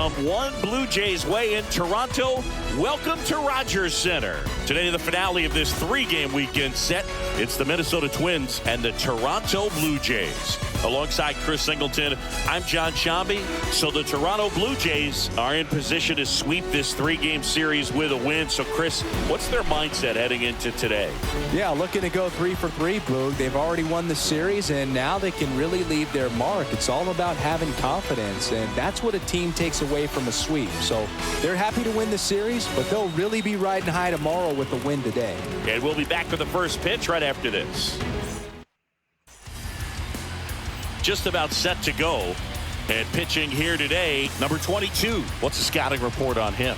Round one, Blue Jays way in Toronto. Welcome to Rogers Center. Today, the finale of this three-game weekend set. It's the Minnesota Twins and the Toronto Blue Jays. Alongside Chris Singleton, I'm John Shambi. So the Toronto Blue Jays are in position to sweep this three-game series with a win. So, Chris, what's their mindset heading into today? Yeah, looking to go 3 for 3, Boog. They've already won the series, and now they can really leave their mark. It's all about having confidence, and that's what a team takes away from a sweep. So they're happy to win the series, but they'll really be riding high tomorrow with the win today. And we'll be back with the first pitch right after this. Just about set to go. And pitching here today, number 22. What's the scouting report on him?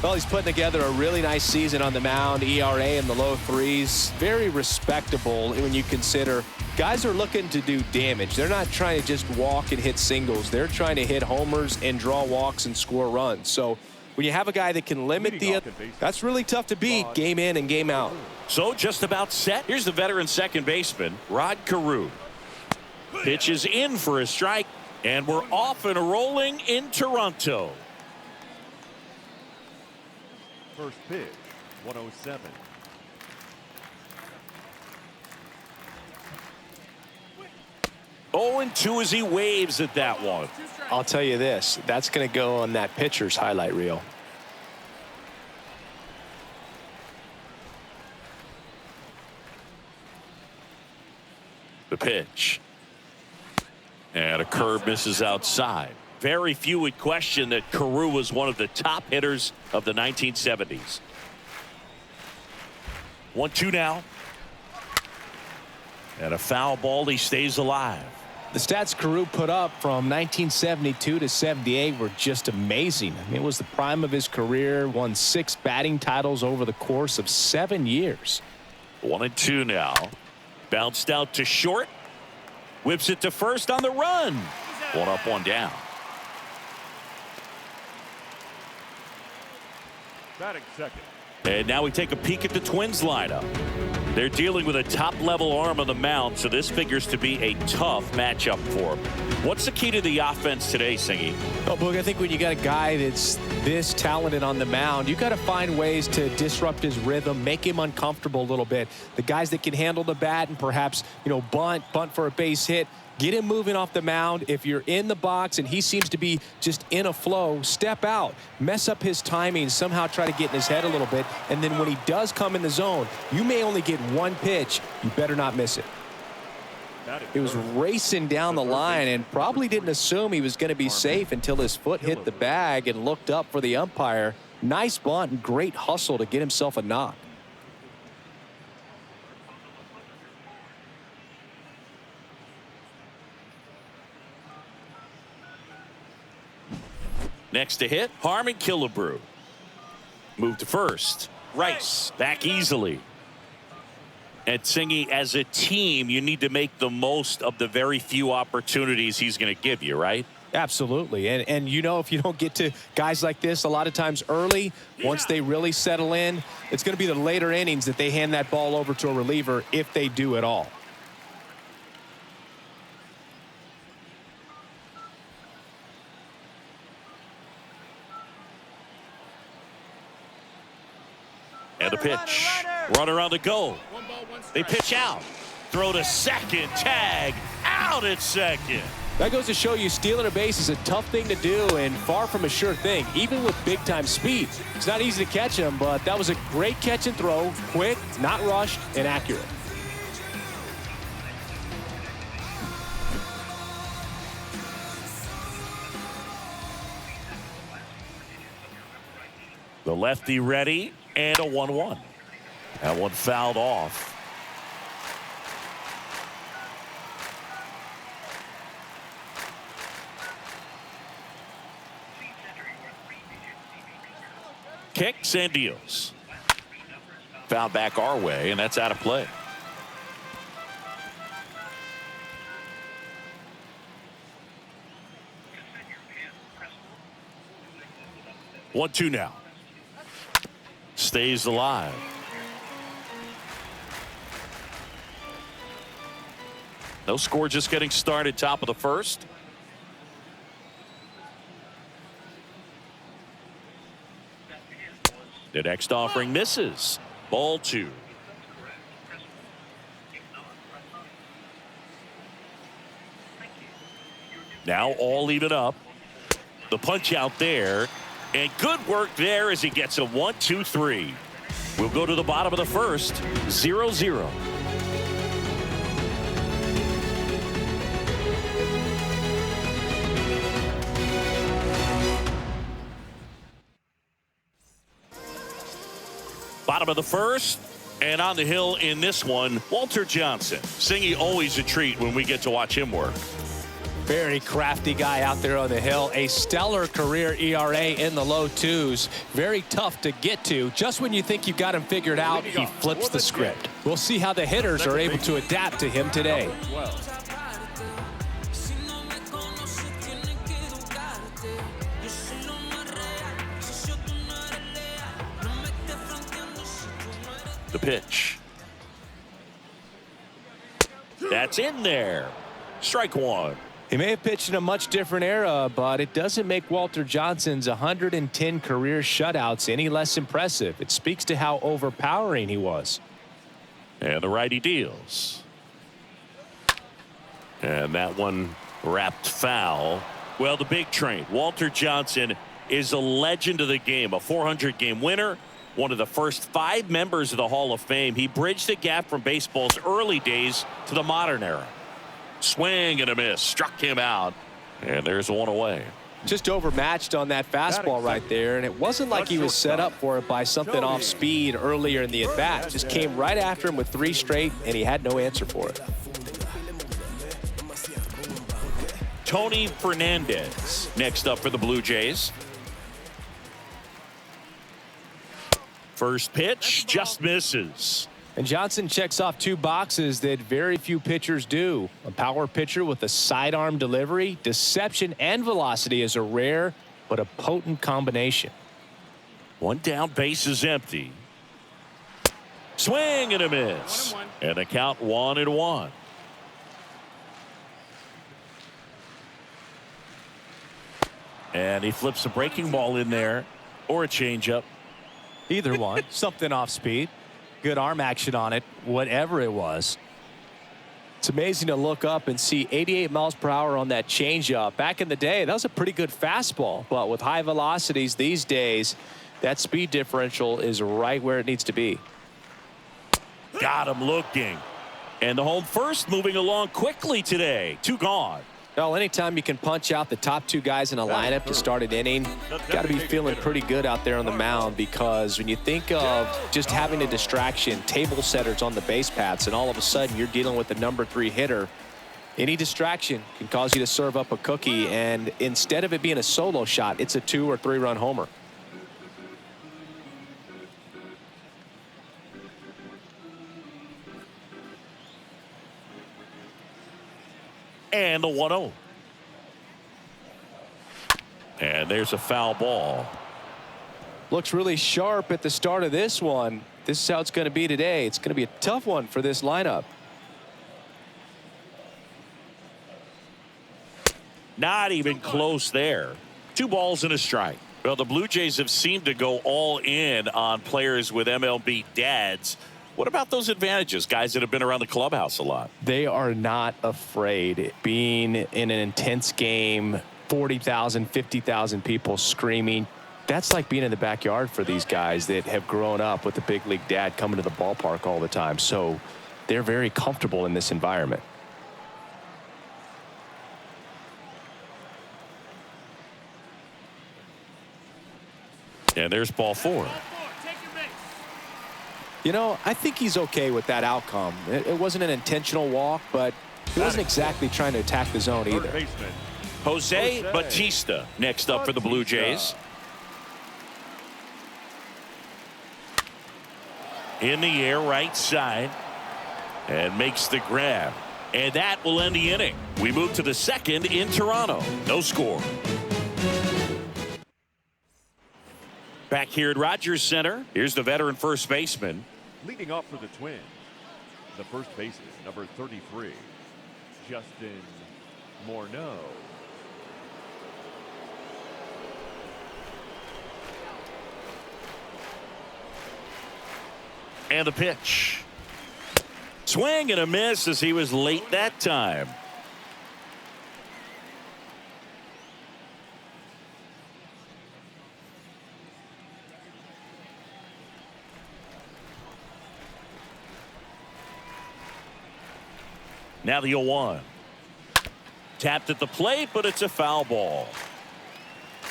Well, he's putting together a really nice season on the mound. ERA in the low 3s. Very respectable when you consider guys are looking to do damage. They're not trying to just walk and hit singles. They're trying to hit homers and draw walks and score runs. So when you have a guy that can limit that's really tough to beat game in and game out. So just about set. Here's the veteran second baseman, Rod Carew. Pitch is in for a strike, and we're off and rolling in Toronto. First pitch, 107. Oh, and 2 as he waves at that one. I'll tell you this, that's going to go on that pitcher's highlight reel. The pitch. And a curve misses outside. Very few would question that Carew was one of the top hitters of the 1970s. 1-2 now. And a foul ball. He stays alive. The stats Carew put up from 1972 to 78 were just amazing. I mean, it was the prime of his career. Won 6 batting titles over the course of 7 years. 1-2 now. Bounced out to short. Whips it to first on the run. 1 up, 1 down. Batting second. And now we take a peek at the Twins lineup. They're dealing with a top-level arm on the mound, so this figures to be a tough matchup for them. What's the key to the offense today, Singy? Well, Boog, I think when you got a guy that's this talented on the mound, you got to find ways to disrupt his rhythm, make him uncomfortable a little bit. The guys that can handle the bat and perhaps, bunt for a base hit, get him moving off the mound. If you're in the box and he seems to be just in a flow, step out, mess up his timing, somehow try to get in his head a little bit. And then when he does come in the zone, you may only get one pitch. You better not miss it. He was racing down the line and probably didn't assume he was going to be safe until his foot hit the bag and looked up for the umpire. Nice bunt and great hustle to get himself a knock. Next to hit, Harmon Killebrew. Move to first. Rice back easily. And Singy, as a team, you need to make the most of the very few opportunities he's going to give you, right? Absolutely. And if you don't get to guys like this a lot of times early, once they really settle in, it's going to be the later innings that they hand that ball over to a reliever if they do at all. And a pitch. Runner on the go. They pitch out. Throw to second. Tag. Out at second. That goes to show you stealing a base is a tough thing to do and far from a sure thing, even with big-time speed. It's not easy to catch him, but that was a great catch and throw. Quick, not rushed, and accurate. The lefty ready. And a 1-1. That one fouled off. Kicks and deals. Foul back our way, and that's out of play. One, two now. Stays alive. No score, just getting started, top of the first. The next offering misses. Ball 2. Now all even up. The punch out there. And good work there as he gets a 1-2-3. We'll go to the bottom of the first. 0-0. Bottom of the first. And on the hill in this one, Walter Johnson. Singy, always a treat when we get to watch him work. Very crafty guy out there on the hill. A stellar career ERA in the low 2s. Very tough to get to. Just when you think you've got him figured out, he flips the script. We'll see how the hitters are able to adapt to him today. The pitch. That's in there. Strike 1. He may have pitched in a much different era, but it doesn't make Walter Johnson's 110 career shutouts any less impressive. It speaks to how overpowering he was. And the righty deals. And that one wrapped foul. Well, the big train, Walter Johnson, is a legend of the game, a 400-game winner, one of the first 5 members of the Hall of Fame. He bridged the gap from baseball's early days to the modern era. Swing and a miss. Struck him out. And there's one away. Just overmatched on that fastball right there, and it wasn't like he was set up for it by something off speed earlier in the at-bat. Just came right after him with 3 straight, and he had no answer for it. Tony Fernandez next up for the Blue Jays. First pitch just misses. And Johnson checks off 2 boxes that very few pitchers do. A power pitcher with a sidearm delivery. Deception and velocity is a rare but a potent combination. One down, base is empty. Swing and a miss. And the count 1-1. And he flips a breaking ball in there or a changeup. Either one. Something off speed. Good arm action on it, whatever it was. It's amazing to look up and see 88 miles per hour on that changeup. Back in the day, that was a pretty good fastball. But with high velocities these days, that speed differential is right where it needs to be. Got him looking. And the home first moving along quickly today. 2 gone. Well, anytime you can punch out the top 2 guys in a lineup to start an inning, got to be feeling pretty good out there on the mound, because when you think of just having a distraction, table setters on the base paths, and all of a sudden you're dealing with the number 3 hitter, any distraction can cause you to serve up a cookie, and instead of it being a solo shot, it's a 2 or 3 run homer. And the 1-0. And there's a foul ball. Looks really sharp at the start of this one. This is how it's going to be today. It's going to be a tough one for this lineup. Not even close there. 2 balls and a strike. Well, the Blue Jays have seemed to go all in on players with MLB dads. What about those advantages, guys that have been around the clubhouse a lot? They are not afraid. Being in an intense game, 40,000, 50,000 people screaming. That's like being in the backyard for these guys that have grown up with the big league dad coming to the ballpark all the time. So they're very comfortable in this environment. And there's ball 4. You know, I think he's okay with that outcome. It wasn't an intentional walk, but he wasn't exactly trying to attack the zone either. Jose Bautista next up for the Blue Jays. In the air, right side, and makes the grab. And that will end the inning. We move to the second in Toronto. No score. Back here at Rogers Center, here's the veteran first baseman. Leading off for the Twins, the first baseman, number 33, Justin Morneau. And the pitch. Swing and a miss as he was late that time. Now the 0-1. Tapped at the plate, but it's a foul ball.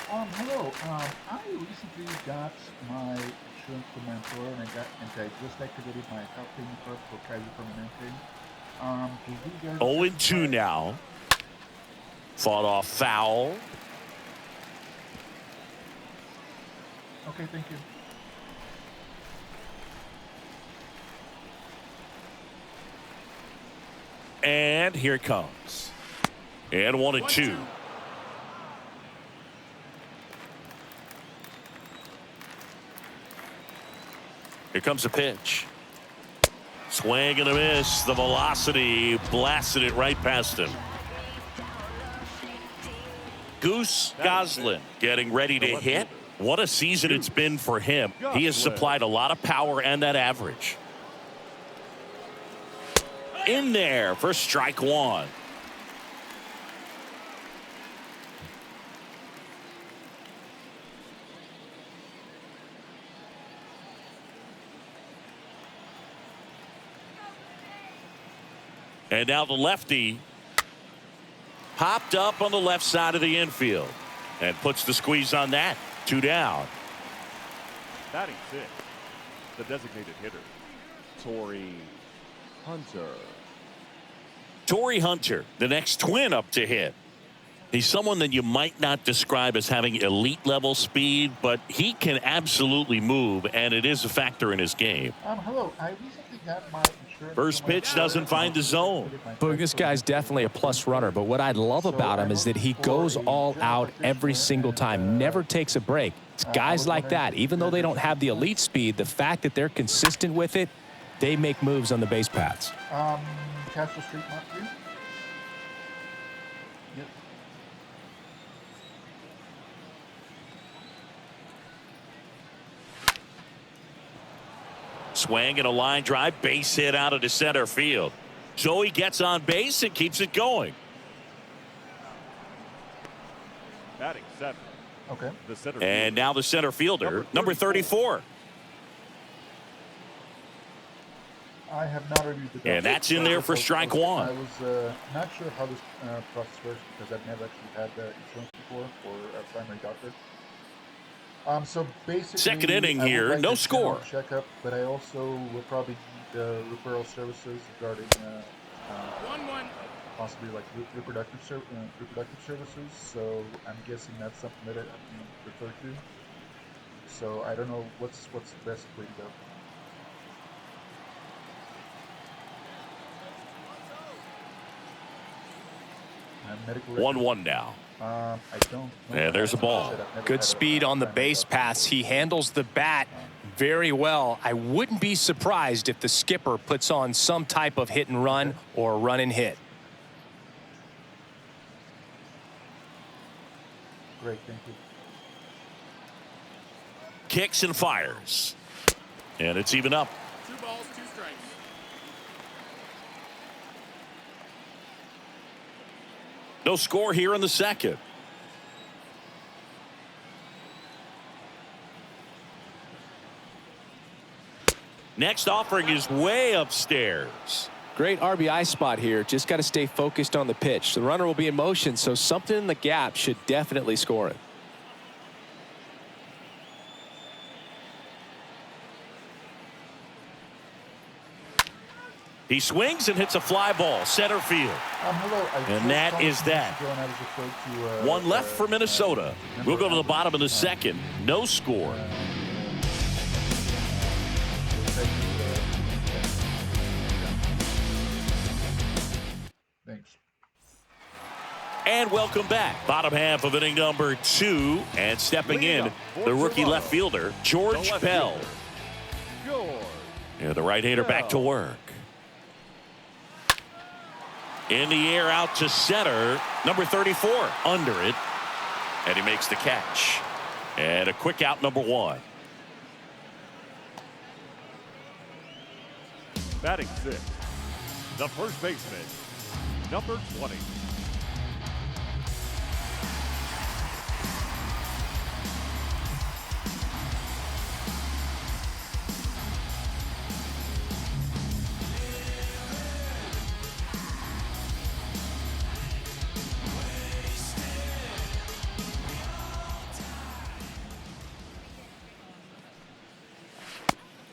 Hello. I recently got my insurance from my employer, and I just activated my health payment card for Kaiser Permanente. Do you guys 0-2 now. Fought off foul. Okay, thank you. And here it comes. And 1-2. Here comes the pitch. Swing and a miss. The velocity blasted it right past him. Goose Goslin getting ready to hit. What a season it's been for him. He has supplied a lot of power and that average. In there for strike one. And now the lefty popped up on the left side of the infield and puts the squeeze on that. 2 down. Batting 6, the designated hitter, Torrey Hunter. Torrey Hunter, the next Twin up to hit. He's someone that you might not describe as having elite level speed, but he can absolutely move, and it is a factor in his game. Hello. I recently got my insurance. First pitch doesn't find the zone. Boog, this guy's definitely a plus runner, but what I love about him is that he goes all out every single time, never takes a break. It's guys like that, even though they don't have the elite speed, the fact that they're consistent with it, they make moves on the base paths. Castle Street, Mark, you? Yep. Swing and a line drive, base hit out of the center field. So he gets on base and keeps it going. Batting 7. Okay. The center And now the center fielder, number 34. I have not reviewed the And that's in there for strike one. I was not sure how this process works because I've never actually had insurance before for a primary doctor. So basically, Second inning I would here, like no a general score. checkup, but I also will probably need referral services regarding possibly like reproductive services. So I'm guessing that's something that I can refer to. So I don't know what's the best way to go. Medical 1-1 now. I don't. And there's a ball. Good speed on the base paths. He handles the bat very well. I wouldn't be surprised if the skipper puts on some type of hit and run or run and hit. Great, thank you. Kicks and fires. And it's even up. 2 balls, 2 strikes. No score here in the second. Next offering is way upstairs. Great RBI spot here. Just got to stay focused on the pitch. The runner will be in motion, so something in the gap should definitely score it. He swings and hits a fly ball, center field. Hello. And that is that. One left for Minnesota. We'll go to the bottom of the second. No score. Thanks. And welcome back. Bottom half of inning number 2. And stepping in, the rookie left fielder, George Bell. Yeah, the right-hander back to work. In the air out to center, number 34 under it, and he makes the catch. And a quick out, number 1. Batting sixth, the first baseman, number 20.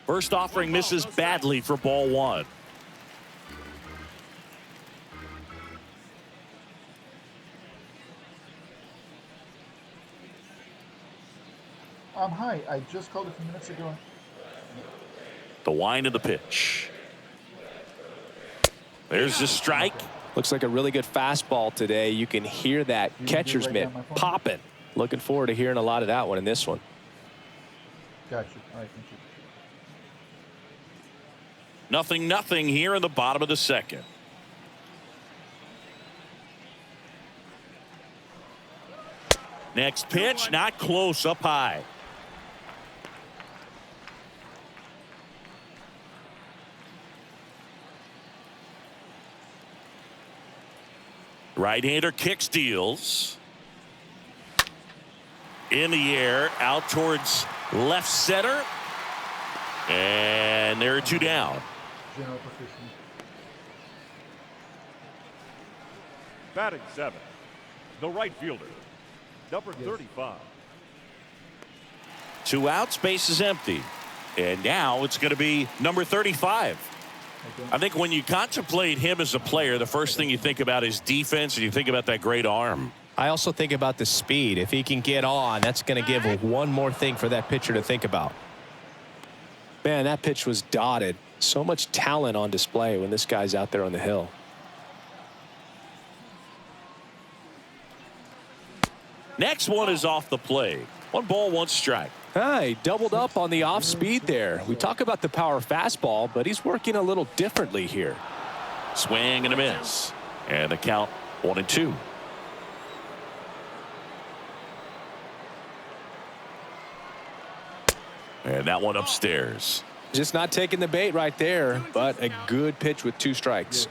First offering misses badly for ball one. Hi, I just called a few minutes ago. The wind of the pitch. There's the strike. Looks like a really good fastball today. You can hear that catcher's mitt popping. Looking forward to hearing a lot of that one in this one. Gotcha. All right, thank you. 0-0 here in the bottom of the second. Next pitch, not close, up high. Right-hander kick steals. In the air, out towards left center. And there are two down. General position. Batting seventh, the right fielder, number 35. Two outs, base is empty. And now it's going to be number 35. I think when you contemplate him as a player, the first thing you think about is defense, and you think about that great arm. I also think about the speed. If he can get on, that's going to give one more thing for that pitcher to think about. Man, that pitch was dotted. So much talent on display when this guy's out there on the hill. Next one is off the plate. 1 ball, 1 strike. He doubled up on the off speed there. We talk about the power fastball, but he's working a little differently here. Swing and a miss. And the count 1-2. And that one upstairs. Just not taking the bait right there, but a good pitch with 2 strikes.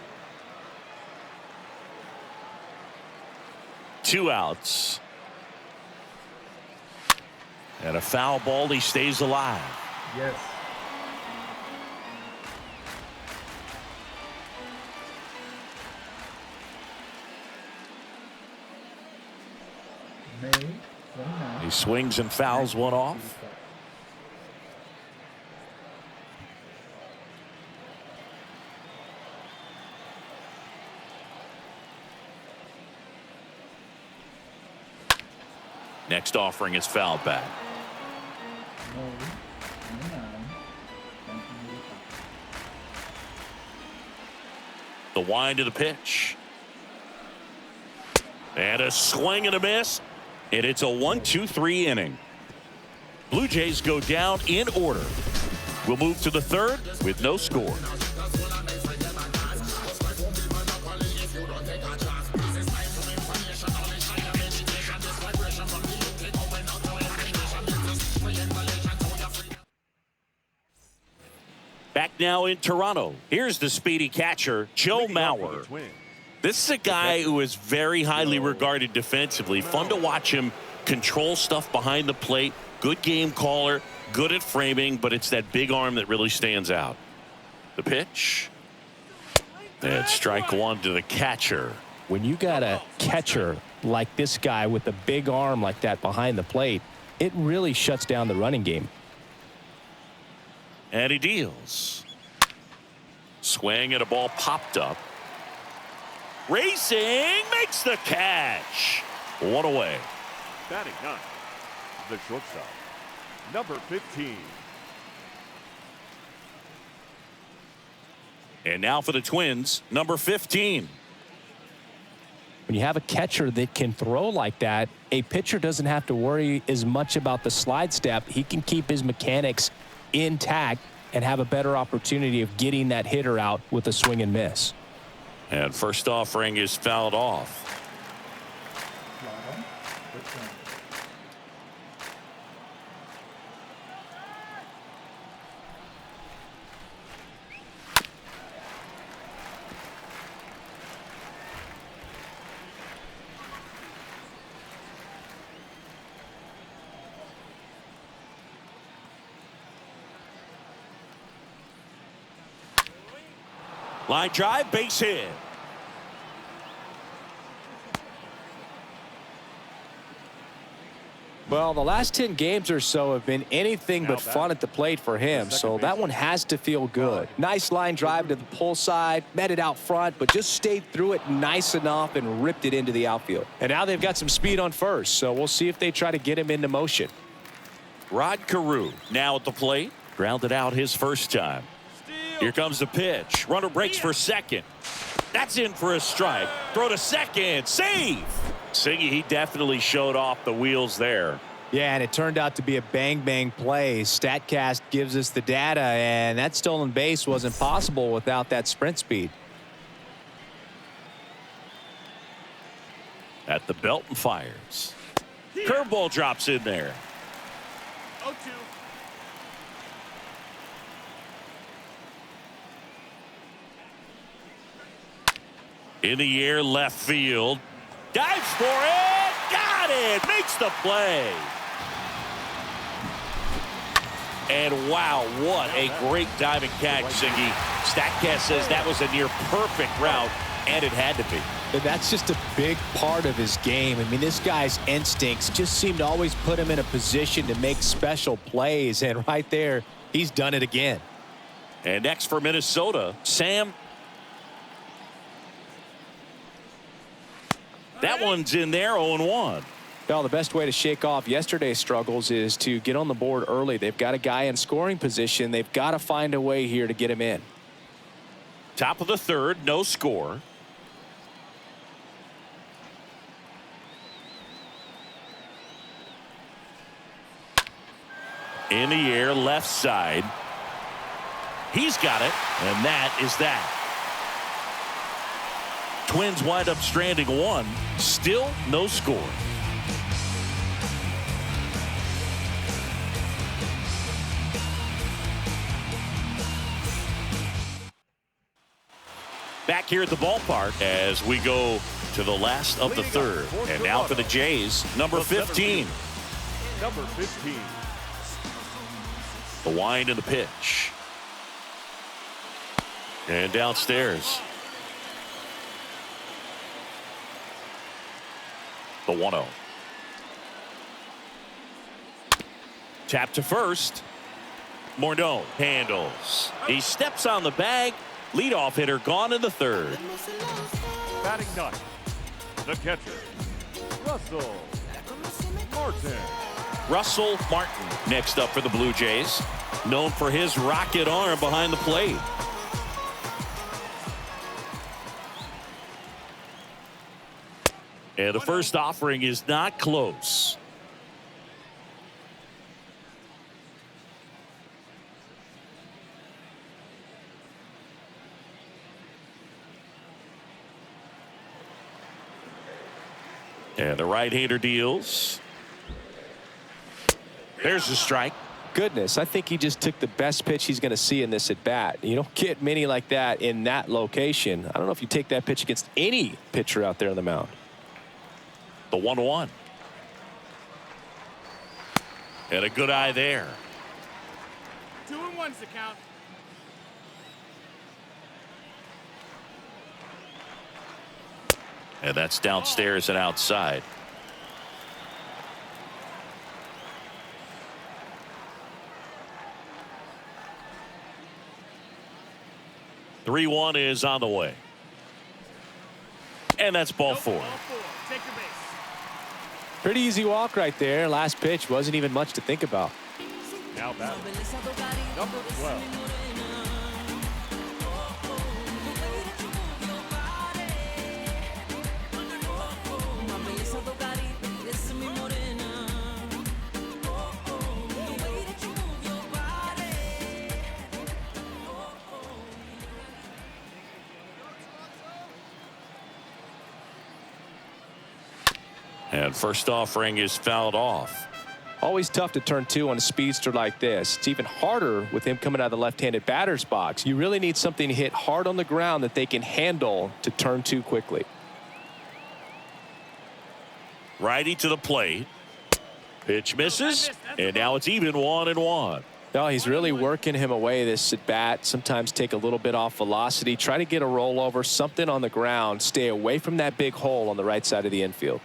2 outs. And a foul ball. He stays alive. Yes. May 29. He swings and fouls one off. Next offering is fouled back. The wind of the pitch. And a swing and a miss. And it's a 1-2-3 inning. Blue Jays go down in order. We'll move to the third with no score. Back now in Toronto. Here's the speedy catcher, Joe Mauer. This is a guy who is very highly regarded defensively. Fun to watch him control stuff behind the plate. Good game caller, good at framing, but it's that big arm that really stands out. The pitch. And strike one to the catcher. When you got a catcher like this guy with a big arm like that behind the plate, it really shuts down the running game. And he deals. Swing and a ball popped up. Racing makes the catch. 1 away. Batting ninth, the shortstop, number 15. And now for the Twins, number 15. When you have a catcher that can throw like that, a pitcher doesn't have to worry as much about the slide step. He can keep his mechanics intact and have a better opportunity of getting that hitter out with a swing and miss. And first offering is fouled off. Line drive, base hit. Well, the last 10 games or so have been anything but fun at the plate for him, so that one has to feel good. Nice line drive to the pull side, met it out front, but just stayed through it nice enough and ripped it into the outfield. And now they've got some speed on first, so we'll see if they try to get him into motion. Rod Carew now at the plate. Grounded out his first time. Here comes the pitch. Runner breaks for second. That's in for a strike. Throw to second. Save. Siggy, he definitely showed off the wheels there. Yeah, and it turned out to be a bang-bang play. StatCast gives us the data, and that stolen base wasn't possible without that sprint speed. At the belt and fires. Curveball drops in there. 0-2. In the air, left field. Dives for it. Got it. Makes the play. And wow, what a great diving catch, Siggy. StatCast says that was a near perfect route, and it had to be. And that's just a big part of his game. I mean, this guy's instincts just seem to always put him in a position to make special plays. And right there, he's done it again. And next for Minnesota, Sam. That one's in there, 0-1. Well, the best way to shake off yesterday's struggles is to get on the board early. They've got a guy in scoring position. They've got to find a way here to get him in. Top of the third, no score. In the air, left side. He's got it, and that is that. Twins wind up stranding one. Still no score. Back here at the ballpark as we go to the last of the third. And now for the Jays, number 15. Number 15. The wind and the pitch. And downstairs. The 1-0. Tap to first. Morneau handles. He steps on the bag. Leadoff hitter gone in the third. Batting ninth, the catcher, Russell Martin. Russell Martin next up for the Blue Jays. Known for his rocket arm behind the plate. And the first offering is not close. And the right-hander deals. There's the strike. Goodness, I think he just took the best pitch he's going to see in this at-bat. You don't get many like that in that location. I don't know if you take that pitch against any pitcher out there on the mound. The 1-1. And a good eye there. 2-1's the count. And that's downstairs and outside. Three one is on the way. And that's ball four. Take your base. Pretty easy walk right there. Last pitch wasn't even much to think about. Now batting, number 12. And first offering is fouled off. Always tough to turn two on a speedster like this. It's even harder with him coming out of the left-handed batter's box. You really need something to hit hard on the ground that they can handle to turn two quickly. Righty to the plate. Pitch misses. And now it's even 1-1. No, he's really working him away this at bat. Sometimes take a little bit off velocity. Try to get a rollover, something on the ground. Stay away from that big hole on the right side of the infield.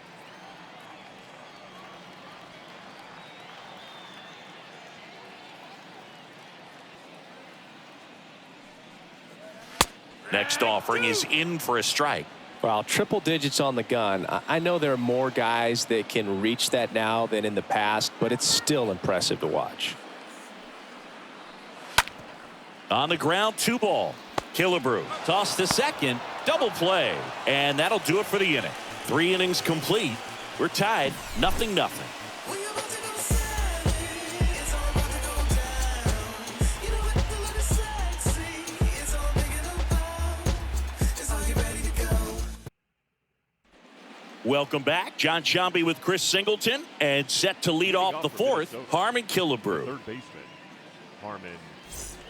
Next offering is in for a strike. Well, triple digits on the gun. I know there are more guys that can reach that now than in the past, but it's still impressive to watch. On the ground, 2 ball. Killebrew tossed to second, double play, and that'll do it for the inning. 3 innings complete. We're tied 0-0. Welcome back. John Sciambi with Chris Singleton, and set to lead off the 4th, Harmon Killebrew. Third baseman, Harmon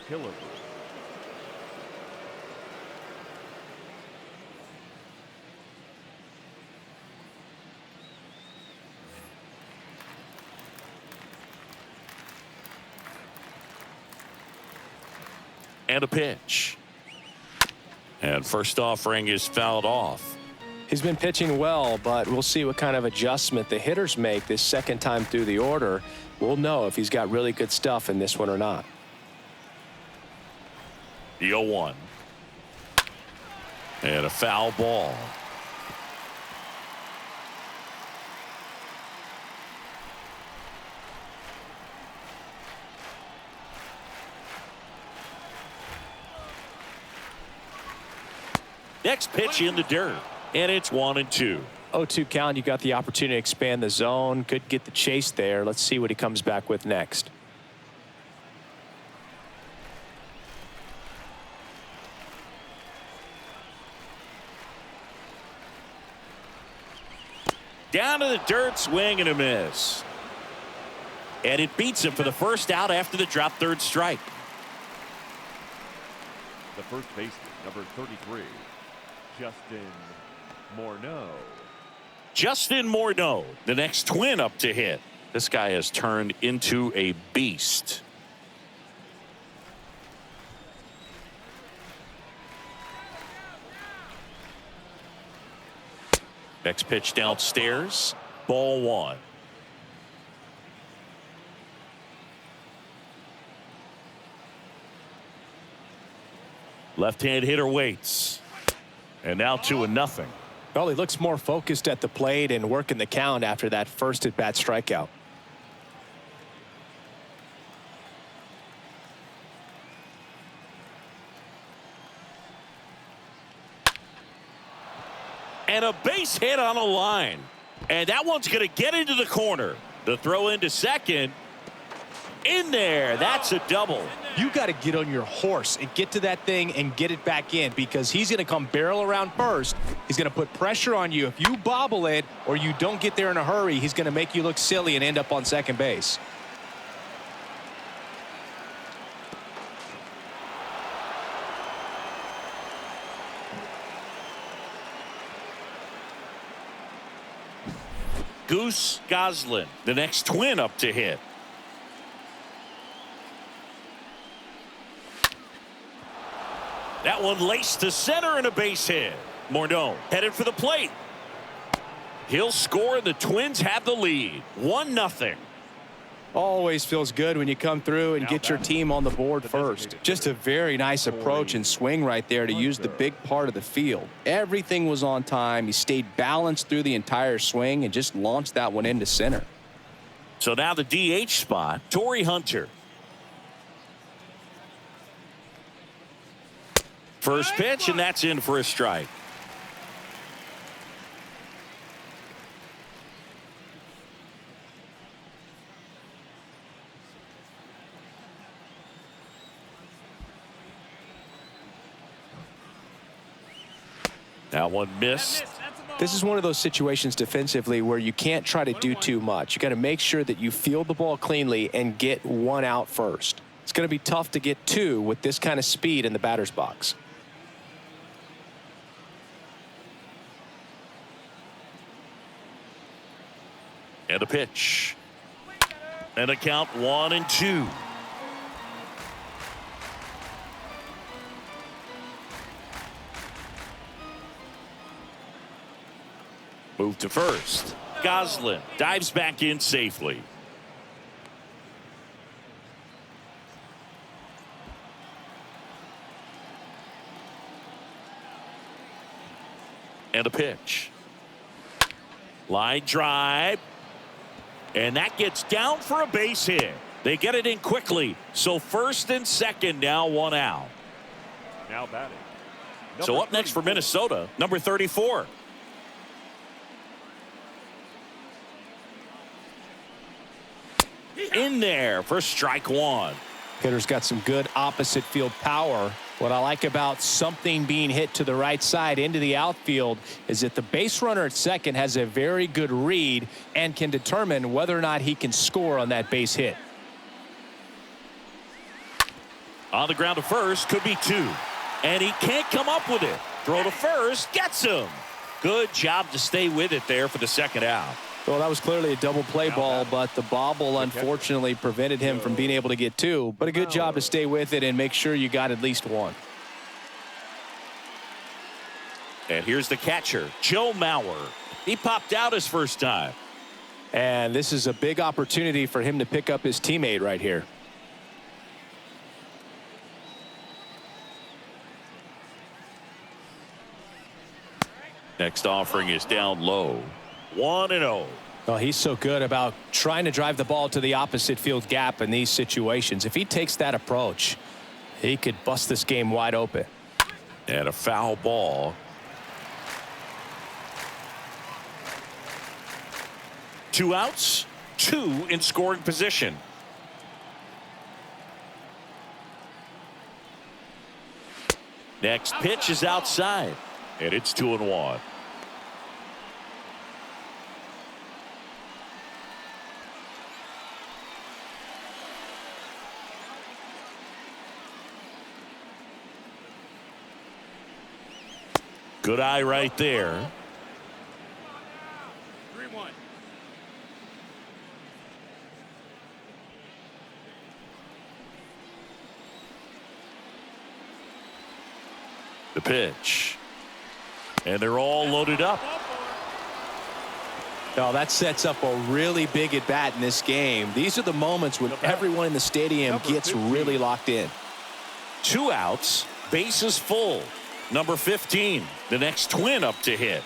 Killebrew. And a pitch. And first offering is fouled off. He's been pitching well, but we'll see what kind of adjustment the hitters make this second time through the order. We'll know if he's got really good stuff in this one or not. The 0-1. And a foul ball. Next pitch in the dirt. And it's 1-2. 0-2 count. You got the opportunity to expand the zone. Could get the chase there. Let's see what he comes back with next. Down to the dirt, swing and a miss. And it beats him for the first out after the drop third strike. The first baseman, number 33, Justin Morneau, the next Twin up to hit. This guy has turned into a beast. Next pitch downstairs, ball 1. Left-hand hitter waits. And now 2-0. Well, he looks more focused at the plate and working the count after that first at-bat strikeout. And a base hit on a line. And that one's going to get into the corner. The throw into second. In there. That's a double. You got to get on your horse and get to that thing and get it back in, because he's going to come barrel around first. He's going to put pressure on you. If you bobble it or you don't get there in a hurry, he's going to make you look silly and end up on second base. Goose Goslin, the next Twin up to hit. That one laced to center and a base hit. Morneau headed for the plate. He'll score, and the Twins have the lead. 1-0. Always feels good when you come through and get your team on the board first. Just a very nice approach and swing right there to use the big part of the field. Everything was on time. He stayed balanced through the entire swing and just launched that one into center. So now the DH spot, Torrey Hunter. First pitch, and that's in for a strike. That one missed. This is one of those situations defensively where you can't try to do too much. You got to make sure that you field the ball cleanly and get one out first. It's going to be tough to get two with this kind of speed in the batter's box. And a pitch. And a count 1-2. Move to first. Goslin dives back in safely. And a pitch. Line drive. And that gets down for a base hit. They get it in quickly. So first and second, now one out. Now batting. So up next for Minnesota, number 34. In there for strike one. Hitter's got some good opposite field power. What I like about something being hit to the right side into the outfield is that the base runner at second has a very good read and can determine whether or not he can score on that base hit. On the ground to first, could be two. And he can't come up with it. Throw to first, gets him. Good job to stay with it there for the second out. Well, that was clearly a double play ball, but the bobble unfortunately prevented him from being able to get two. But a good job to stay with it and make sure you got at least one. And here's the catcher, Joe Mauer. He popped out his first time. And this is a big opportunity for him to pick up his teammate right here. Next offering is down low. 1-0. Well, he's so good about trying to drive the ball to the opposite field gap in these situations. If he takes that approach, he could bust this game wide open. And a foul ball. Two outs, two in scoring position. Next pitch is outside, and it's 2-1. Good eye right there. 3-1. The pitch. And they're all loaded up. Oh, that sets up a really big at bat in this game. These are the moments when everyone in the stadium gets really locked in. Two outs, bases full. Number 15, the next Twin up to hit.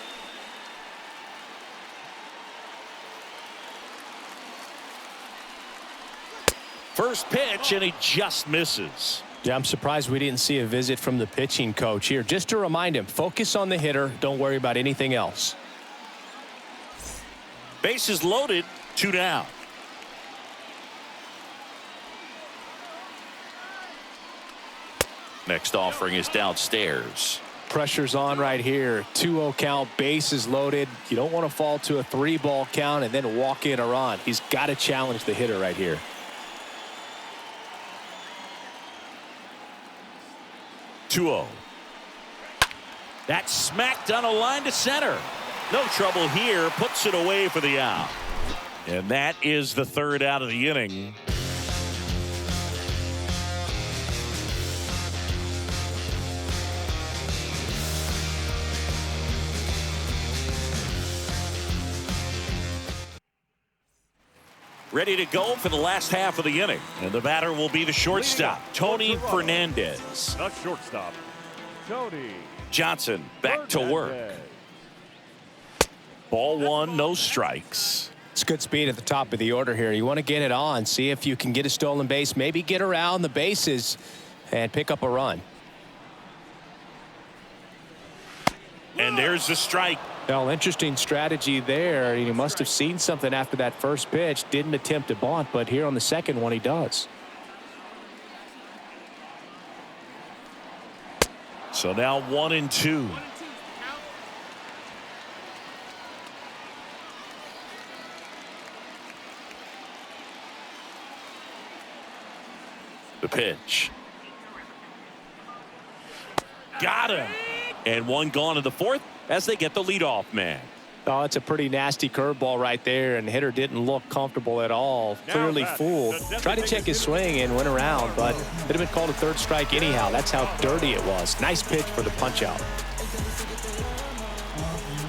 First pitch, and he just misses. Yeah, I'm surprised we didn't see a visit from the pitching coach here. Just to remind him, focus on the hitter. Don't worry about anything else. Bases loaded, two down. Next offering is downstairs. Pressure's on right here. 2-0 count, bases loaded. You don't want to fall to a 3-ball count and then walk in a run. He's got to challenge the hitter right here. That's smacked on a line to center. No trouble here. Puts it away for the out. And that is the third out of the inning. Ready to go for the last half of the inning. And the batter will be the shortstop, Tony Fernandez. The shortstop, Tony Johnson back to work. Ball one, no strikes. It's good speed at the top of the order here. You want to get it on, see if you can get a stolen base, maybe get around the bases and pick up a run. And there's the strike. Well, interesting strategy there. He must have seen something after that first pitch. Didn't attempt to bunt, but here on the second one he does. So now 1-2. The pitch. Got him. And one gone in the fourth as they get the leadoff man. Oh, it's a pretty nasty curveball right there, and the hitter didn't look comfortable at all. Clearly fooled. Tried to check his swing and went around, but it would have been called a third strike anyhow. That's how dirty it was. Nice pitch for the punch out. You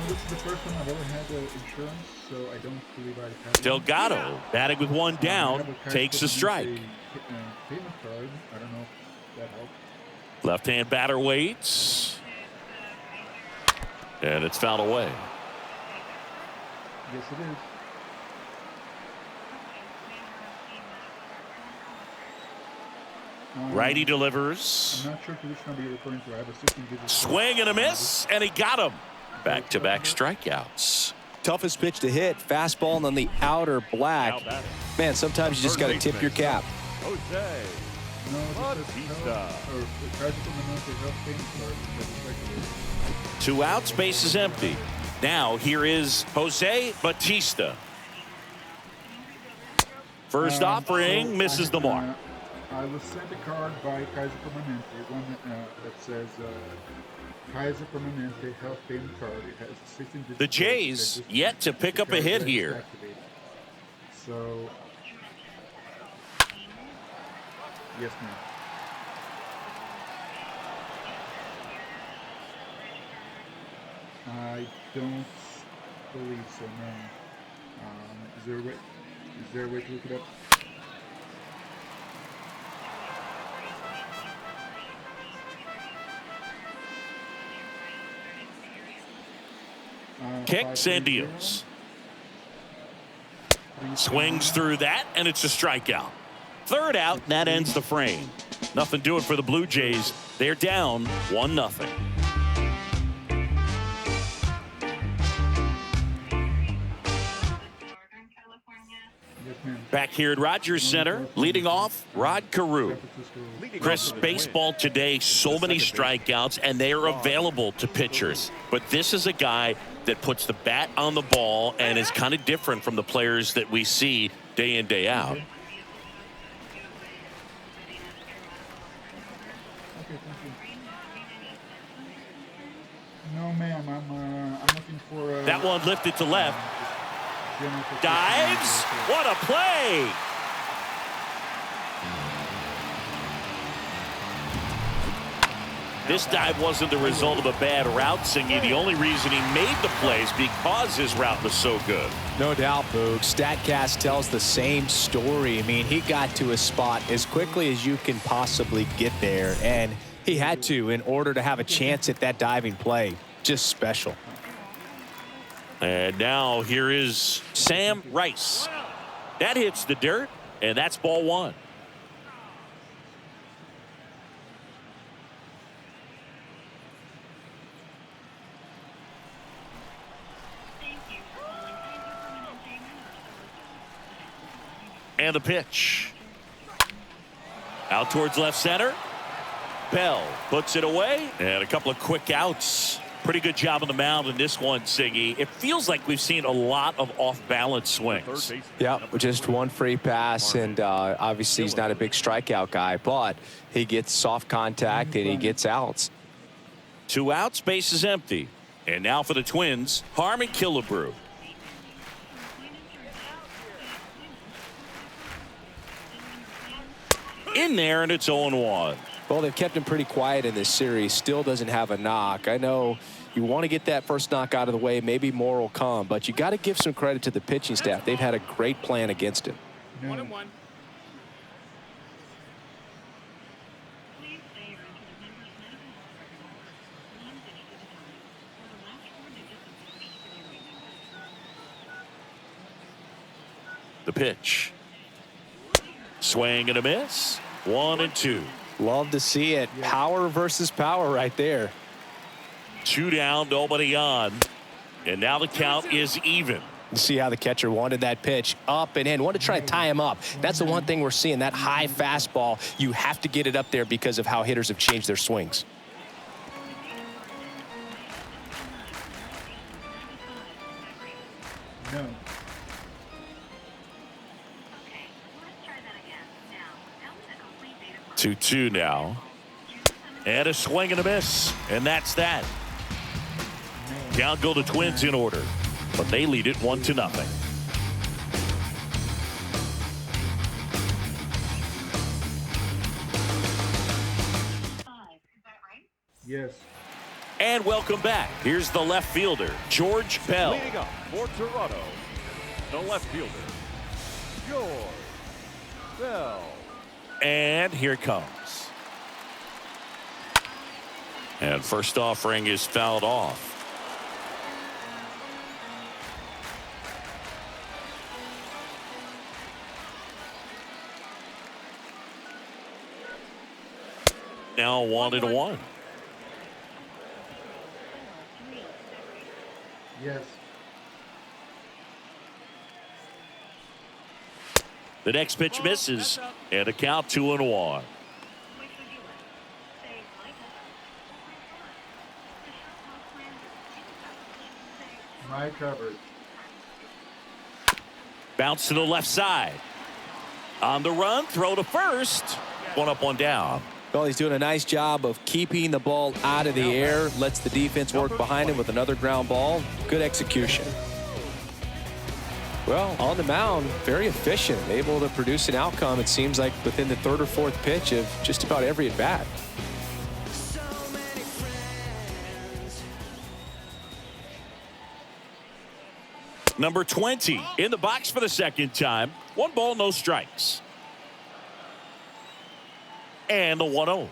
notice the first time I've ever had insurance, so I don't believe I have. Delgado batting with one down, takes a strike. Payment card. I don't know if that helps. Left-hand batter waits. And it's fouled away. Yes, it is. Righty delivers. I'm not sure to which number you're referring to. I have a 16-digit. Swing and a miss, and he got him. Back-to-back strikeouts. Toughest pitch to hit, fastball on the outer black. Man, sometimes you just got to tip your cap. Jose. Batista. 2 outs, base is empty. Now here is Jose Batista. First offering misses the mark. I was sent a card by Kaiser Permanente, one that says Kaiser Permanente health payment card. It has 16 digits. The Jays yet to pick up a hit here. So, yes, ma'am. I don't believe so, no. Is there a way to look it up? Kicks and deals. Swings through that, and it's a strikeout. Third out, and that ends the frame. Nothing doing for the Blue Jays. They're down 1-0. Back here at Rogers Center, leading off, Rod Carew. Chris, baseball today, so many strikeouts, and they are available to pitchers. But this is a guy that puts the bat on the ball and is kind of different from the players that we see day in, day out. Okay, thank you. No, ma'am, I'm looking for... that one lifted to left. Dives. What a play. This dive wasn't the result of a bad route, Singy. The only reason he made the play is because his route was so good. No doubt, Boog. StatCast tells the same story. I mean, he got to a spot as quickly as you can possibly get there, and he had to in order to have a chance at that diving play. Just special. And now here is Sam Rice. That hits the dirt, and that's ball one. And the pitch. Out towards left center. Bell puts it away, and a couple of quick outs. Pretty good job on the mound in this one, Siggy. It feels like we've seen a lot of off-balance swings. Yeah, just one free pass, and obviously he's not a big strikeout guy, but he gets soft contact and he gets outs. 2 outs, base is empty. And now for the Twins, Harmon Killebrew. In there, and it's 0-1. Well, they've kept him pretty quiet in this series. Still doesn't have a knock. I know you want to get that first knock out of the way. Maybe more will come, but you got to give some credit to the pitching staff. They've had a great plan against him. 1-1. The pitch. Swing and a miss. 1-2. Love to see it. Power versus power right there. 2 down, nobody on. And now the count is even. You see how the catcher wanted that pitch up and in. Want to try to tie him up. That's the one thing we're seeing, that high fastball. You have to get it up there because of how hitters have changed their swings. No. 2-2 now. And a swing and a miss. And that's that. Down go the Twins in order. But they lead it 1-0. Yes. And welcome back. Here's the left fielder, George Bell. Leading up for Toronto, the left fielder, George Bell. And here it comes. And first offering is fouled off. Now 1-1. Yes. The next pitch misses, and a count 2-1. My coverage. Bounce to the left side. On the run, throw to first. 1 up, 1 down. Well, he's doing a nice job of keeping the ball out of the air. Lets the defense work behind him with another ground ball. Good execution. Well, on the mound, very efficient. Able to produce an outcome, it seems like, within the third or fourth pitch of just about every at-bat. Number 20 in the box for the second time. 1 ball, no strikes. And the 1-0.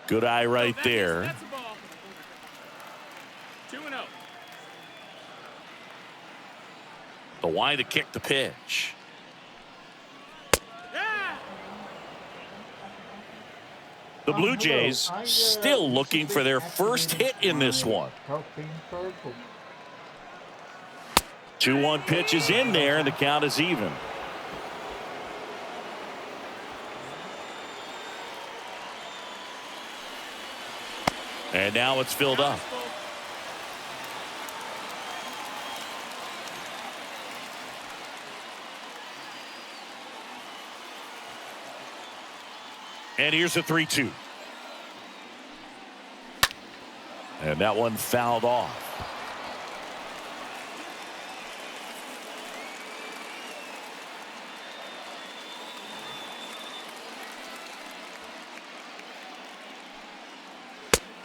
Good eye right there. That's a ball. 2-0. The wide to kick the pitch. Yeah. The Blue Jays Hello. still looking for their first hit in this one. Helping purple. 2-1 pitch is in there, and the count is even. And now it's filled up. And here's a 3-2. And that one fouled off.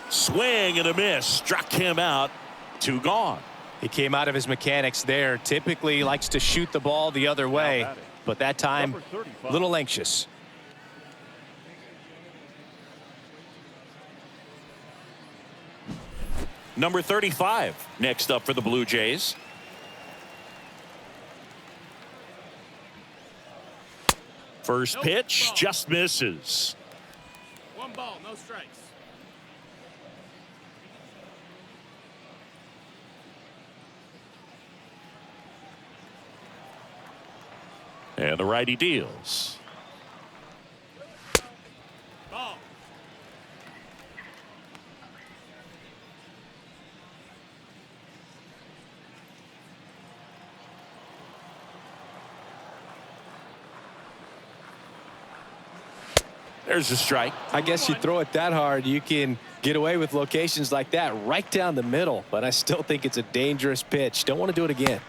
Swing and a miss. Struck him out. 2 gone. He came out of his mechanics there. Typically likes to shoot the ball the other way, but that time a little anxious. Number 35 next up for the Blue Jays. First pitch just misses. 1 ball, no strikes. And the righty deals. Ball. There's a strike. I guess you throw it that hard, you can get away with locations like that right down the middle, but I still think it's a dangerous pitch. Don't want to do it again.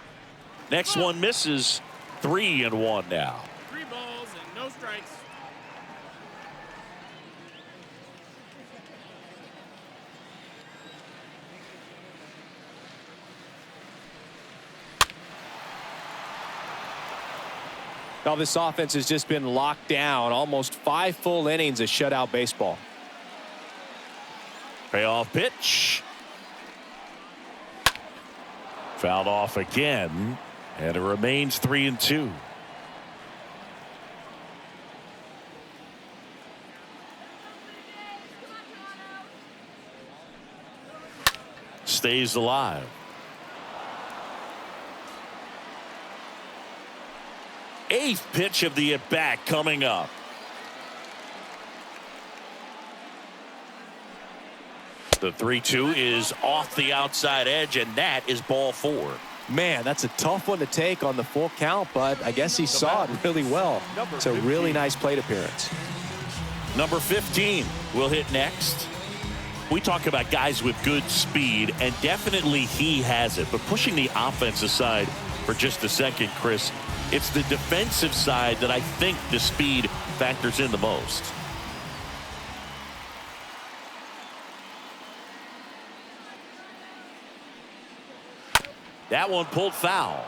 Next one misses. 3-1 now. 3 balls and no strikes. Now this offense has just been locked down. Almost 5 full innings of shutout baseball. Payoff pitch. Fouled off again. And it remains 3-2. Stays alive. 8th pitch of the at-bat coming up. The 3-2 is off the outside edge, and that is ball 4. Man, that's a tough one to take on the full count, but I guess he saw it really well. It's a really nice plate appearance. Number 15 will hit next. We talk about guys with good speed, and definitely he has it. But pushing the offense aside for just a second, Chris, it's the defensive side that I think the speed factors in the most. That one pulled foul.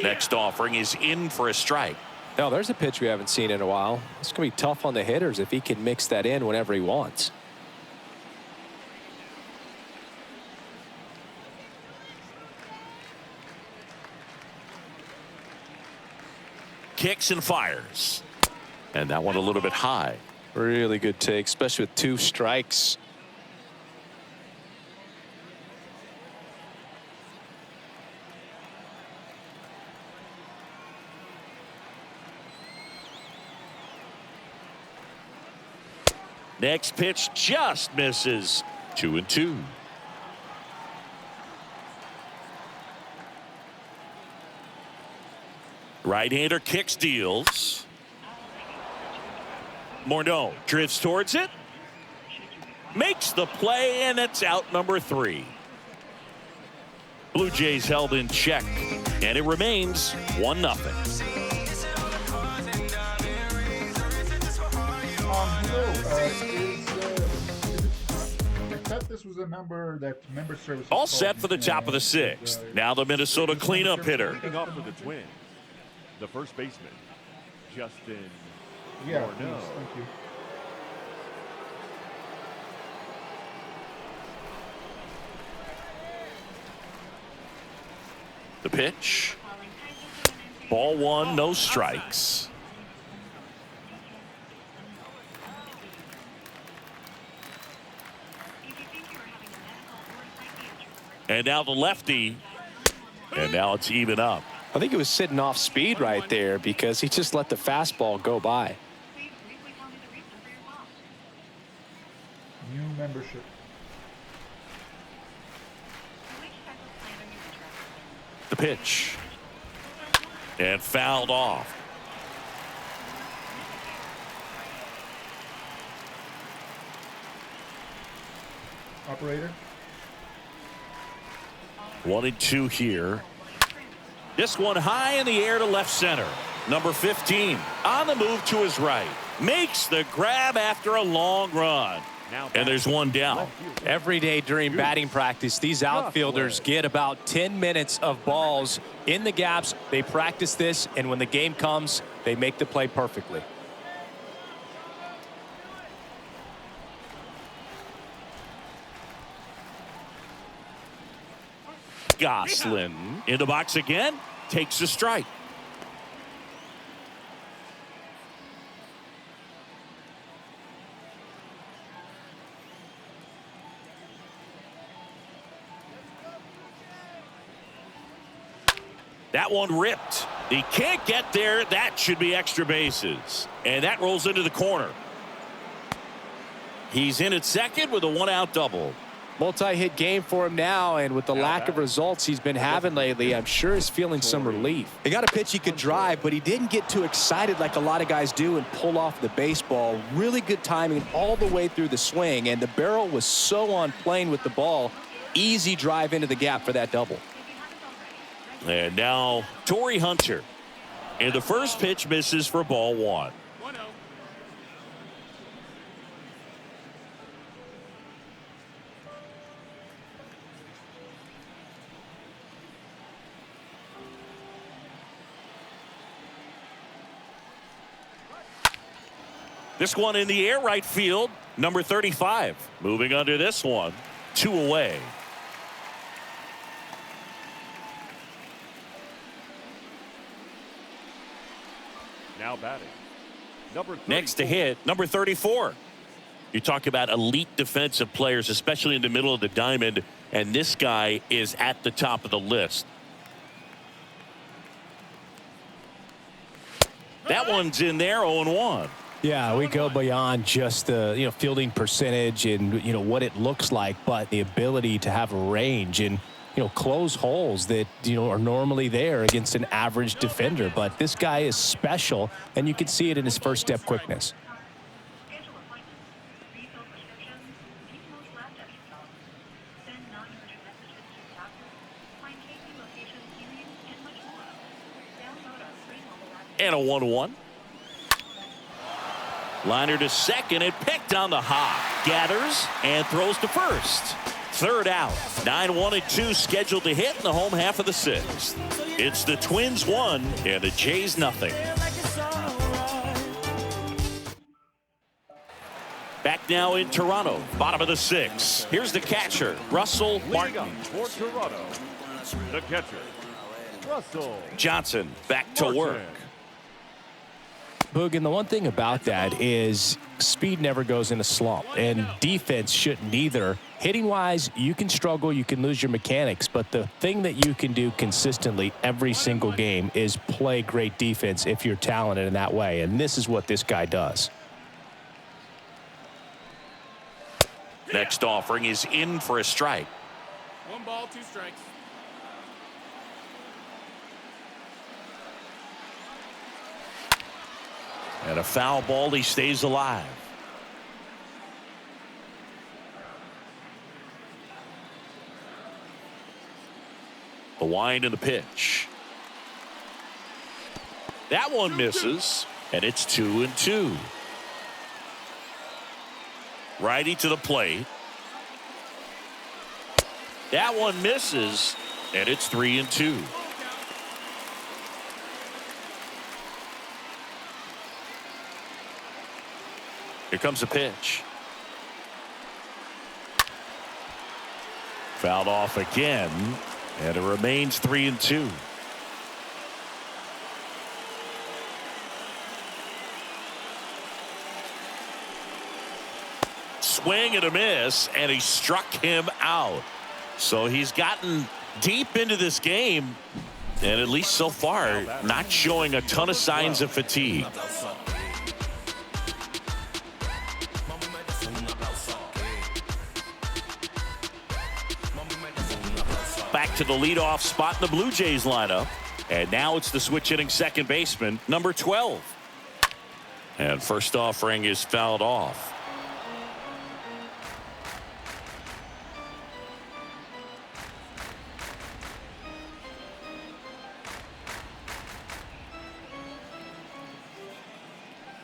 Next offering is in for a strike. Now, there's a pitch we haven't seen in a while. It's going to be tough on the hitters if he can mix that in whenever he wants. Kicks and fires. And that one a little bit high. Really good take, especially with 2 strikes. Next pitch just misses. 2-2. Right-hander kicks, deals. Morneau drifts towards it. Makes the play, and it's out number 3. Blue Jays held in check, and it remains 1-0. I thought this was a number that member service. All set for the top of the 6th. Now the Minnesota cleanup hitter. Leading off for the Twins, the first baseman, Justin Yeah, Morneau. please, thank you. The pitch. Ball 1, no strikes. And now the lefty. And now it's even up. I think he was sitting off speed right there because he just let the fastball go by. New membership. The pitch. And fouled off. Operator. 1-2 here. This one high in the air to left center. Number 15 on the move to his right. Makes the grab after a long run. And there's one down. Every day during batting practice, these outfielders get about 10 minutes of balls in the gaps. They practice this, and when the game comes, they make the play perfectly. Goslin in the box again. Takes a strike. That one ripped. He can't get there. That should be extra bases. And that rolls into the corner. He's in at second with a 1-out double. Multi-hit game for him now, and with the lack of results he's been having lately, I'm sure he's feeling some relief. He got a pitch he could drive, but he didn't get too excited like a lot of guys do and pull off the baseball. Really good timing all the way through the swing, and the barrel was so on plane with the ball. Easy drive into the gap for that double. And now Torrey Hunter. And the first pitch misses for ball 1. 1-0. This one in the air right field. Number 35 moving under this one. 2 away. Now batting, number 34. Next to hit, number 34. You talk about elite defensive players, especially in the middle of the diamond, and this guy is at the top of the list. That one's in there, 0-1. Yeah, we go beyond just the fielding percentage and what it looks like, but the ability to have range and close holes that are normally there against an average defender. But this guy is special, and you can see it in his first step quickness. And a 1-1. Liner to second and picked on the hop. Gathers and throws to first. Third out. 9-1-2 scheduled to hit in the home half of the sixth. It's the Twins 1 and the Jays nothing. Back now in Toronto, bottom of the sixth. Here's the catcher, Russell Martin. For Toronto, the catcher, Russell Johnson back to work. Boog, and the one thing about that is speed never goes in a slump, and defense shouldn't either. Hitting-wise, you can struggle, you can lose your mechanics, but the thing that you can do consistently every single game is play great defense if you're talented in that way, and this is what this guy does. Next offering is in for a strike. 1 ball, 2 strikes. And a foul ball, he stays alive. The wind and the pitch. That one misses, and it's 2-2. Righty to the plate. That one misses, and it's 3-2. Here comes a pitch. Fouled off again, and it remains 3-2. Swing and a miss, and he struck him out. So he's gotten deep into this game, and at least so far, not showing a ton of signs of fatigue. Back to the leadoff spot in the Blue Jays lineup. And now it's the switch hitting second baseman, number 12. And first offering is fouled off.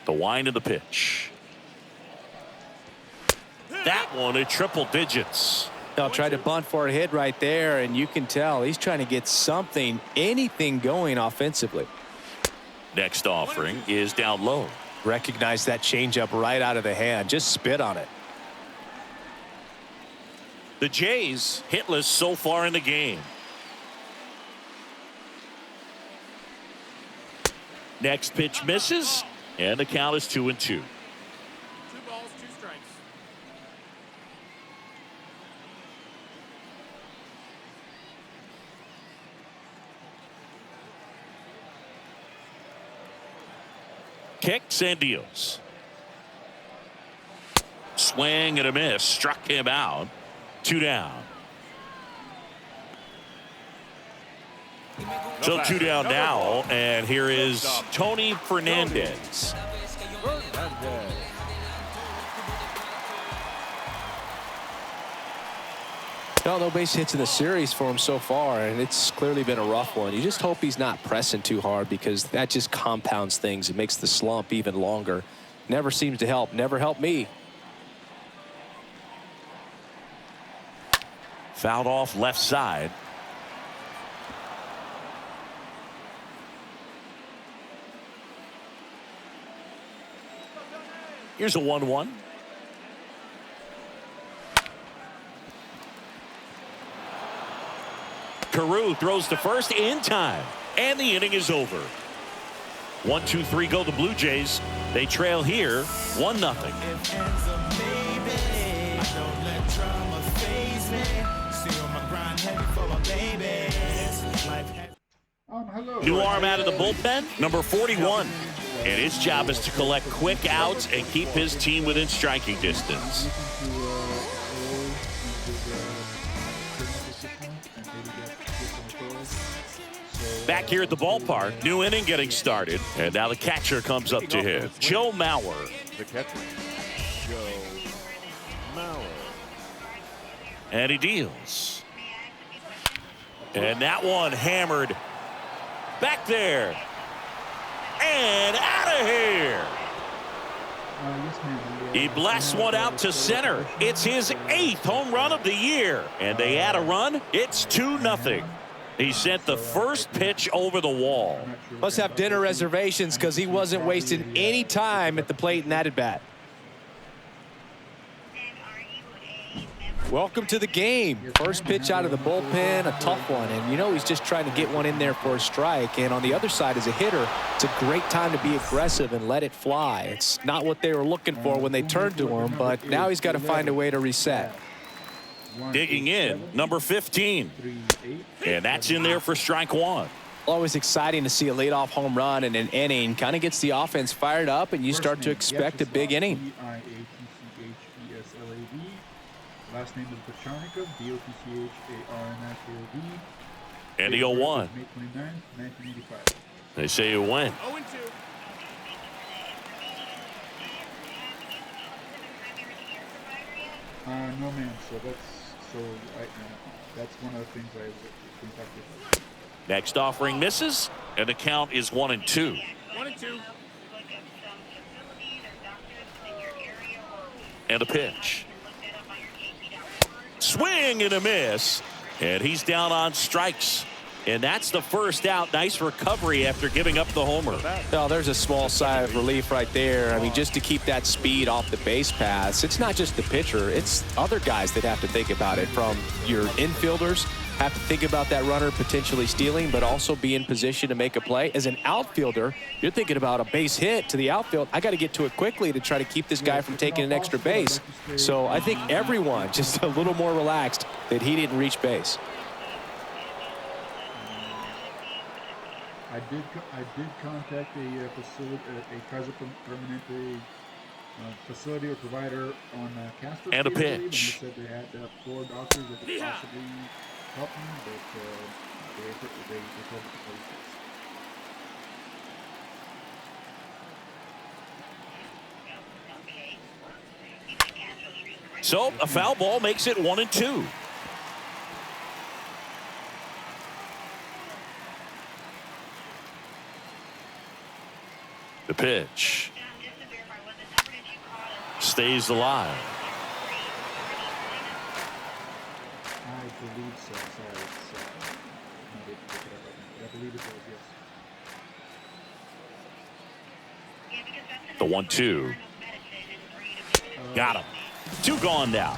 The wind of the pitch. That one at triple digits. I'll try to bunt for a hit right there, and you can tell he's trying to get something, anything going offensively. Next offering is down low. Recognize that changeup right out of the hand. Just spit on it. The Jays hitless so far in the game. Next pitch misses, and the count is 2-2. 2 balls, 2 strikes. Kicks and deals. Swing and a miss. Struck him out. 2 down. So 2 down now, and here is Tony Fernandez. No base hits in the series for him so far, and it's clearly been a rough one. You just hope he's not pressing too hard, because that just compounds things. It makes the slump even longer. Never seems to help. Never helped me. Fouled off left side. Here's a 1-1. Carew throws to first in time, and the inning is over. 1-2-3 go the Blue Jays. They trail here 1-0. Hello. New arm out of the bullpen, number 41. And his job is to collect quick outs and keep his team within striking distance. Back here at the ballpark, new inning getting started. And now the catcher comes up to him, Joe Mauer. The catcher, Joe Mauer. And he deals. And that one hammered back there. and out of here. Yes, ma'am. He blasts one out to center. It's his 8th home run of the year. And they add a run. It's 2-0. He sent the first pitch over the wall. Must have dinner reservations because he wasn't wasting any time at the plate in that at-bat. Welcome to the game. First pitch out of the bullpen, a tough one. And, you know, he's just trying to get one in there for a strike. And on the other side, as a hitter, it's a great time to be aggressive and let it fly. It's not what they were looking for when they turned to him, but now he's got to find a way to reset. Digging in, number 15. And that's in there for strike one. Always exciting to see a leadoff home run in an inning. Kind of gets the offense fired up, and you start to expect a big inning. Last name is Bocharnikov, B-O-T-C-H-A-R-N-I-K-O-V. And the 0-1. May 29th, 1985. They say you win. 0-2. No, man. That's one of the things I think I did. Next offering misses, and the count is 1-2. 1-2. And a pitch. Swing and a miss, and he's down on strikes. And that's the first out. Nice recovery after giving up the homer. Oh, there's a small sigh of relief right there. I mean, just to keep that speed off the base paths. It's not just the pitcher. It's other guys that have to think about it. From your infielders, have to think about that runner potentially stealing, but also be in position to make a play. As an outfielder, you're thinking about a base hit to the outfield. I got to get to it quickly to try to keep this guy from taking an extra base. So I think everyone just a little more relaxed that he didn't reach base. I did contact a facility, a Kaiser Permanente facility or provider on Castro. And a Street, pitch. And they said they had 4 doctors that could possibly help me, but they told me to police. So a foul ball makes it 1-2. The pitch stays alive. I believe so. Sorry, it's not able to pick it up right now, but I believe it was, yes. The 1-2. Got him. 2 gone now.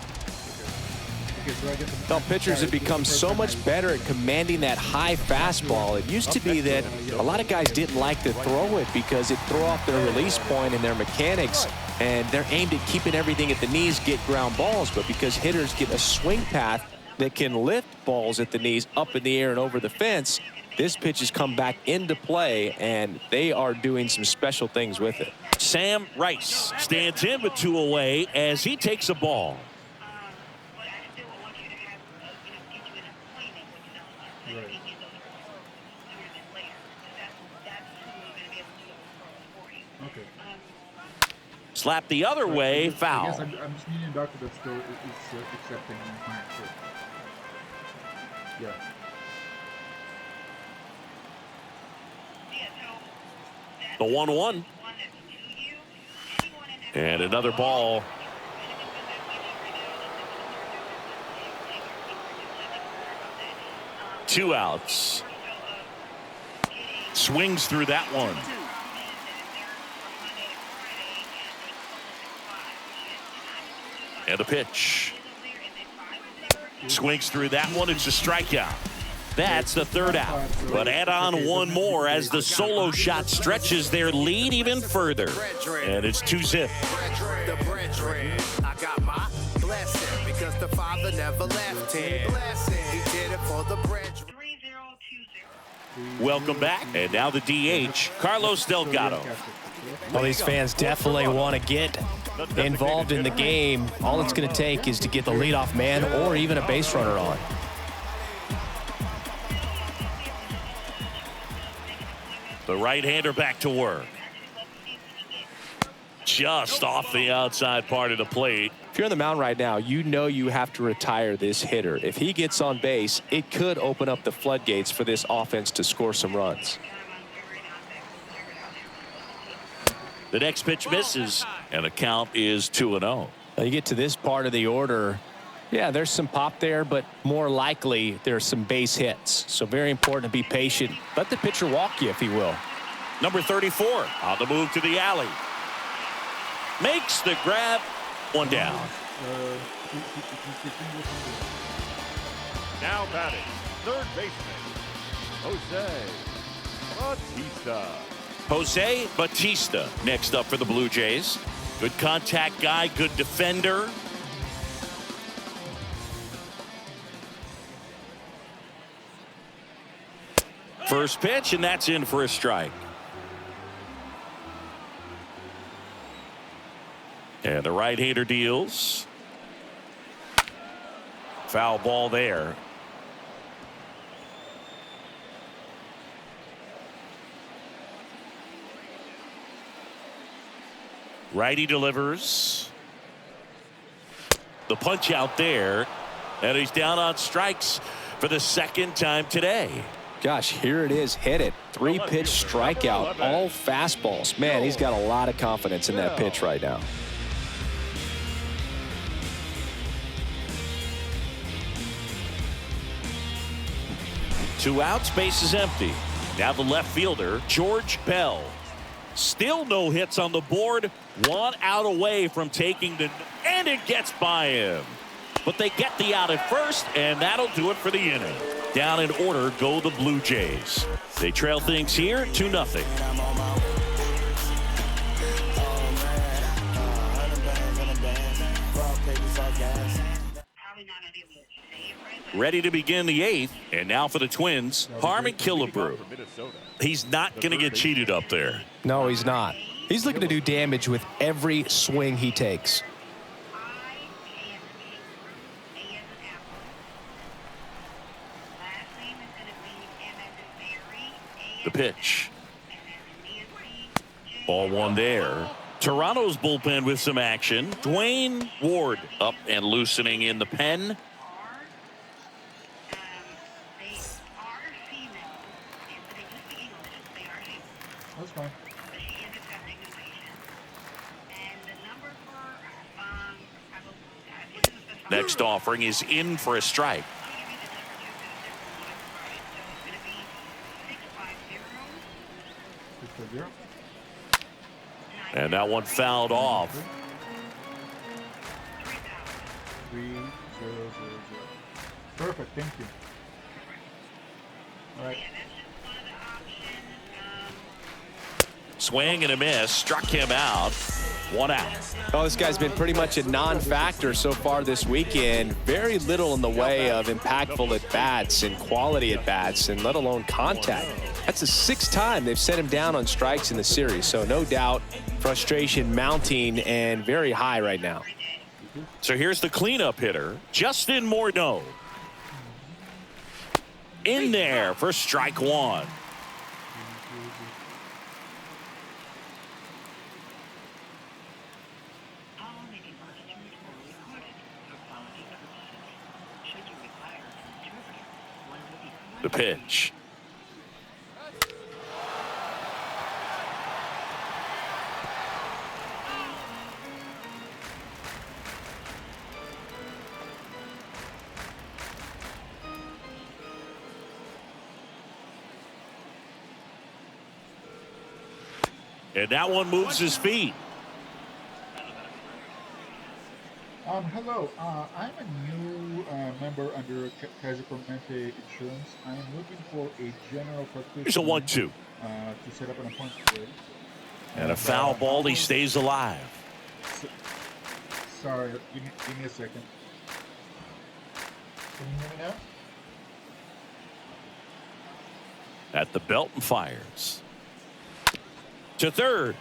Well, pitchers have become so much better at commanding that high fastball. It used to be that a lot of guys didn't like to throw it because it threw off their release point and their mechanics, and they're aimed at keeping everything at the knees, get ground balls. But because hitters get a swing path that can lift balls at the knees up in the air and over the fence, this pitch has come back into play, and they are doing some special things with it. Sam Rice stands in with 2 away as he takes a ball. Okay. Slap the other way, foul. I guess I'm just needing a doctor that still is accepting my answer. Yeah. The 1-1. And another ball. Two outs. Swings through that one. And a pitch. Swings through that one. It's a strikeout. That's the 3rd out. But add on one more as the solo shot stretches their lead even further. And it's 2-zip. I got my blessing because the Father never left him. He did it for the brethren. Welcome back. And now the DH, Carlos Delgado. Well, these fans definitely want to get involved in the game. All it's going to take is to get the leadoff man or even a base runner on. The right-hander back to work. Just off the outside part of the plate. If you're on the mound right now, you know you have to retire this hitter. If he gets on base, it could open up the floodgates for this offense to score some runs. The next pitch misses, and the count is 2-0. Now you get to this part of the order. Yeah, there's some pop there, but more likely there's some base hits. So very important to be patient. Let the pitcher walk you, if he will. Number 34 on the move to the alley. Makes the grab. One down. Now batting, third baseman, Jose Bautista. Jose Bautista next up for the Blue Jays. Good contact guy, good defender. First pitch, and that's in for a strike. And the right-hander deals. Foul ball there. Righty delivers. The punch out there. And he's down on strikes for the second time today. Gosh, here it is. Hit it. 3-pitch strikeout. All fastballs. Man, he's got a lot of confidence in that pitch right now. Two outs, base is empty. Now the left fielder, George Bell. Still no hits on the board. 1 out away from taking the, and it gets by him. But they get the out at first, and that'll do it for the inning. Down in order go the Blue Jays. They trail things here 2-0. Ready to begin the 8th, and now for the Twins, Harmon Killebrew. He's not going to get cheated up there. No, he's not. He's looking to do damage with every swing he takes. The pitch. Ball one there. Toronto's bullpen with some action. Dwayne Ward up and loosening in the pen. That's fine. Next offering is in for a strike. And that one fouled off. 3-0-0-0. Perfect, thank you. All right. Swing and a miss, struck him out. 1 out. Oh, this guy's been pretty much a non-factor so far this weekend. Very little in the way of impactful at-bats and quality at-bats, and let alone contact. That's the 6th time they've set him down on strikes in the series, so no doubt frustration mounting and very high right now. So here's the cleanup hitter, Justin Morneau. In there for strike 1. The pitch. And that one moves his feet. Hello. I'm a new member under Kaiser Permanente Insurance. I am looking for a general practitioner. Here's a 1-2. To set up an appointment with. And a foul ball, he stays alive. Sorry, give me a second. Can you hear me now? At the belt and fires. To third.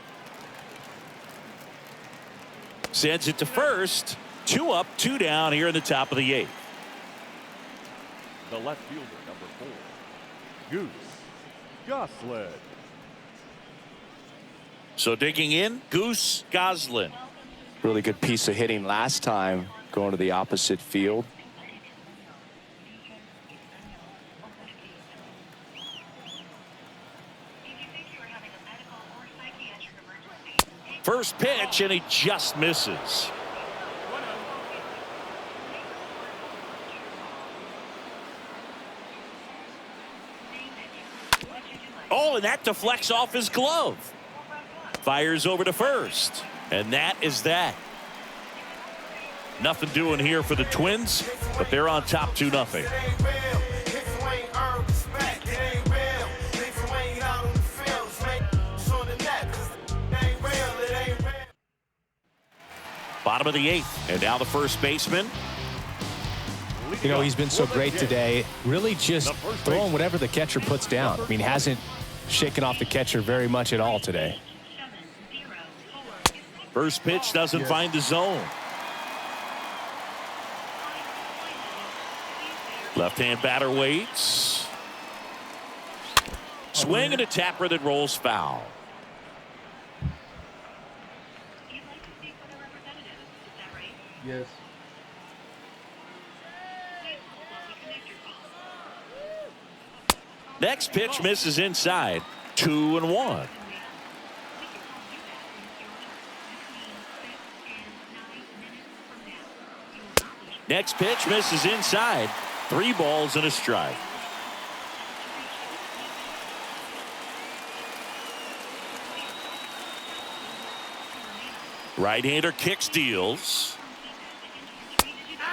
Sends it to first. 2 up, 2 down here in the top of the 8th. The left fielder, number 4, Goose Goslin. So digging in, Goose Goslin. Really good piece of hitting last time, going to the opposite field. First pitch, and he just misses. Oh, and that deflects off his glove. Fires over to first. And that is that. Nothing doing here for the Twins, but they're on top 2-0. Bottom of the 8th, and now the first baseman. You know, he's been so great today. Really just throwing whatever the catcher puts down. I mean, hasn't shaken off the catcher very much at all today. First pitch doesn't find the zone. Left-hand batter waits. Swing and a tapper that rolls foul. Yes. Next pitch misses inside. 2-1. Next pitch misses inside. 3 balls and a strike. Right-hander kicks, deals.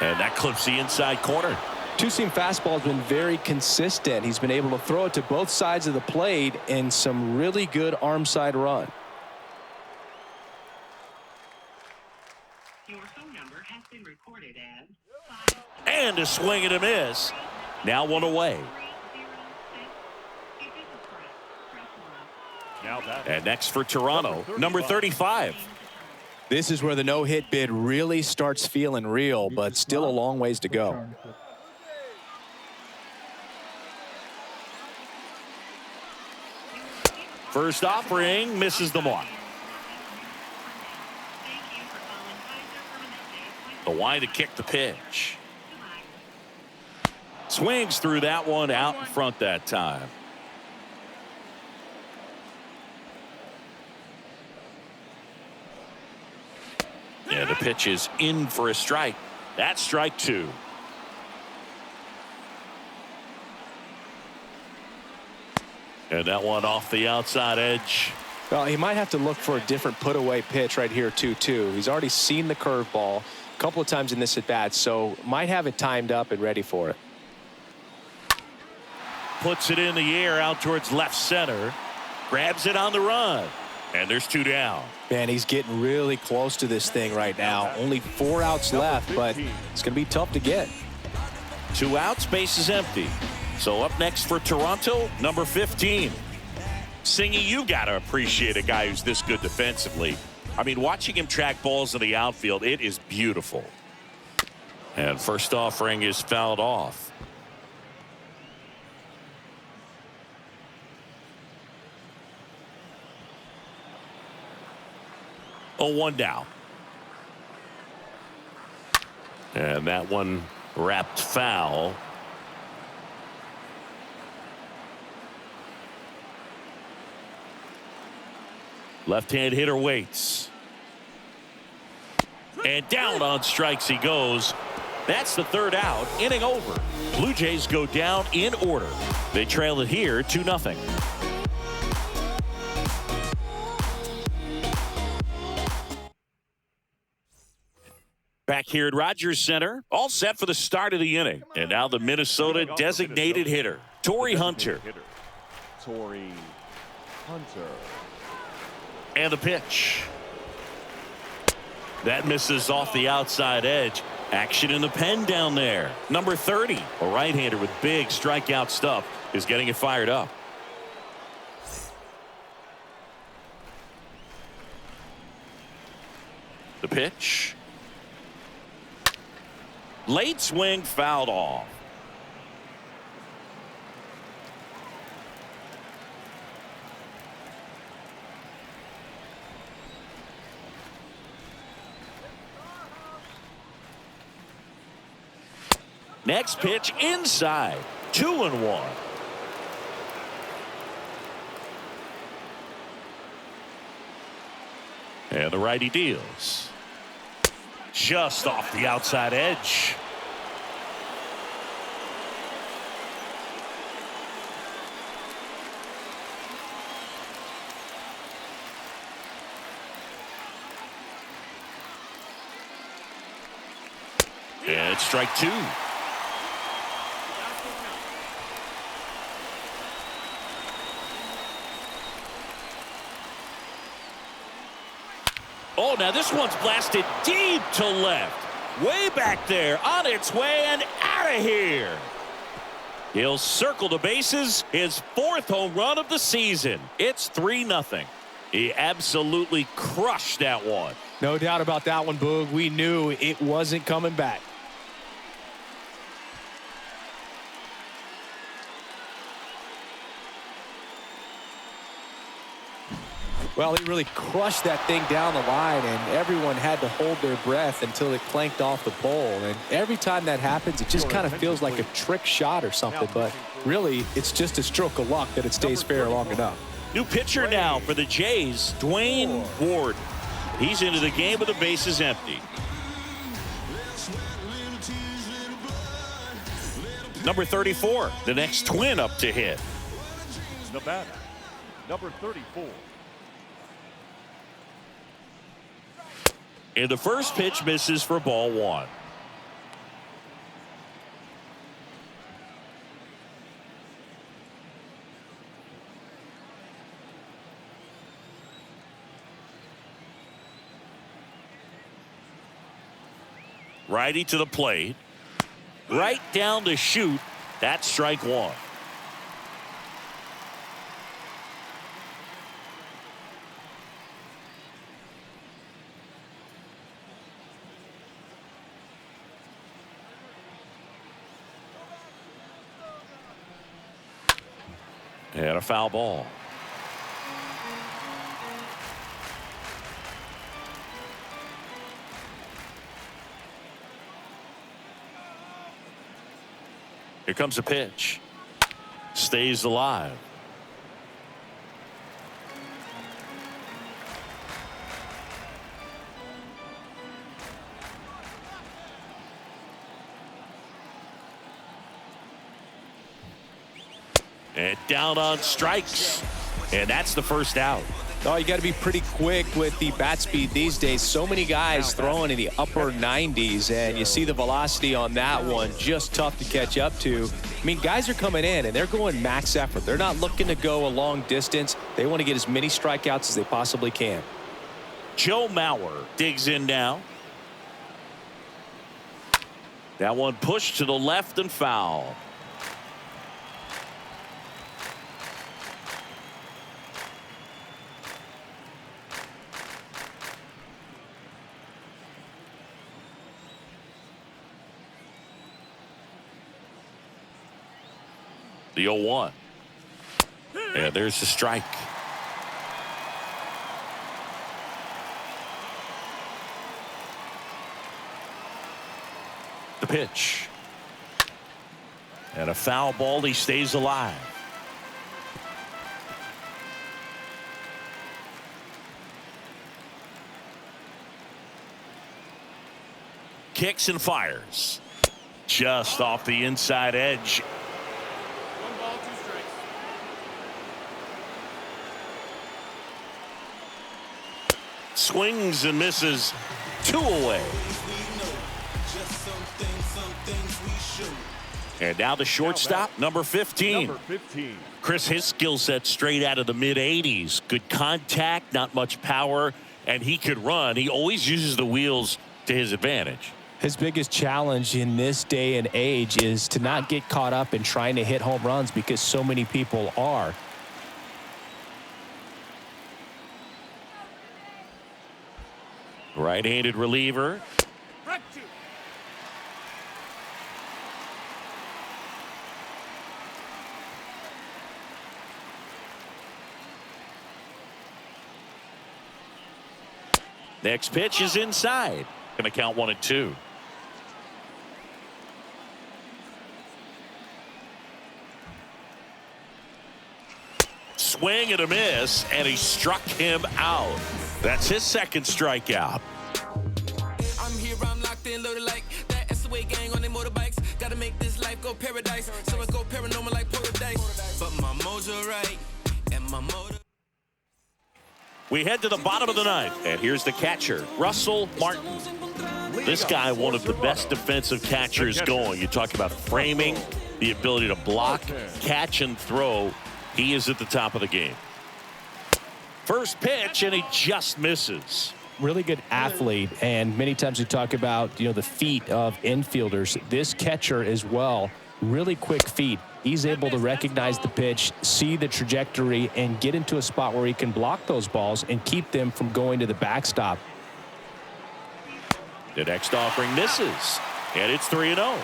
And that clips the inside corner. Two-seam fastball has been very consistent. He's been able to throw it to both sides of the plate in some really good arm side run. Your phone number has been recorded as And a swing and a miss. Now 1 away. And next for Toronto, number 35. This is where the no-hit bid really starts feeling real, but still a long ways to go. First offering misses the mark. The wind to kick the pitch. Swings through that one out in front that time. Yeah, the pitch is in for a strike. That's strike 2. And that one off the outside edge. Well, he might have to look for a different put-away pitch right here, 2-2. He's already seen the curveball a couple of times in this at-bat, so might have it timed up and ready for it. Puts it in the air out towards left center. Grabs it on the run. And there's 2 down. Man, he's getting really close to this thing right now. Only 4 outs left, but it's going to be tough to get. 2 outs, base is empty. So up next for Toronto, number 15. Singy, you got to appreciate a guy who's this good defensively. I mean, watching him track balls in the outfield, it is beautiful. And first offering is fouled off. Oh, 1 down. And that one wrapped foul. Left-hand hitter waits. And down on strikes he goes. That's the 3rd out. Inning over. Blue Jays go down in order. They trail it here 2-0. Back here at Rogers Center, all set for the start of the inning. And now the Minnesota designated hitter, Torrey Hunter. Torrey Hunter. And the pitch. That misses off the outside edge. Action in the pen down there. Number 30, a right-hander with big strikeout stuff, is getting it fired up. The pitch. Late swing fouled off. Next pitch inside. 2-1. And the righty deals. Just off the outside edge. And it's strike two. Oh, now this one's blasted deep to left. Way back there, on its way and out of here. He'll circle the bases, his 4th home run of the season. It's 3-0. He absolutely crushed that one. No doubt about that one, Boog. We knew it wasn't coming back. Well, he really crushed that thing down the line, and everyone had to hold their breath until it clanked off the pole. And every time that happens, it just kind of feels like a trick shot or something. But really, it's just a stroke of luck that it stays fair long enough. New pitcher now for the Jays, Dwayne Ward. He's into the game with the bases empty. Number 34, the next Twin up to hit. Nevada, number 34. And the first pitch misses for ball one. Righty to the plate. Right down to shoot. That's strike one. And a foul ball. Here comes a pitch. Stays alive. And down on strikes. And that's the first out. Oh, you got to be pretty quick with the bat speed these days. So many guys throwing in the upper 90s, and you see the velocity on that one, just tough to catch up to. I mean, guys are coming in, and they're going max effort. They're not looking to go a long distance. They want to get as many strikeouts as they possibly can. Joe Mauer digs in now. That one pushed to the left and foul. The 0-1. And there's the strike. The pitch. And a foul ball. He stays alive. Kicks and fires. Just off the inside edge. Swings and misses. 2 away. And now the shortstop, number 15. Chris, his skill set straight out of the mid-80s. Good contact, not much power, and he could run. He always uses the wheels to his advantage. His biggest challenge in this day and age is to not get caught up in trying to hit home runs because so many people are. Right-handed reliever. Next pitch is inside. Going to count 1-2. swing and a miss, and he struck him out. That's his second strikeout. I'm here, I'm locked in, loaded like that SOA gang on their motorbikes. Gotta make this life go paradise, so I go paranormal like paradise. But my mojo right, and my motor. We head to the bottom of the ninth, and here's the catcher, Russell Martin. This guy, one of the best defensive catchers going. You talk about framing, the ability to block, catch, and throw. He is at the top of the game. First pitch, and he just misses. Really good athlete, and many times we talk about, the feet of infielders. This catcher as well, really quick feet. He's able to recognize the pitch, see the trajectory, and get into a spot where he can block those balls and keep them from going to the backstop. The next offering misses, and it's 3-0.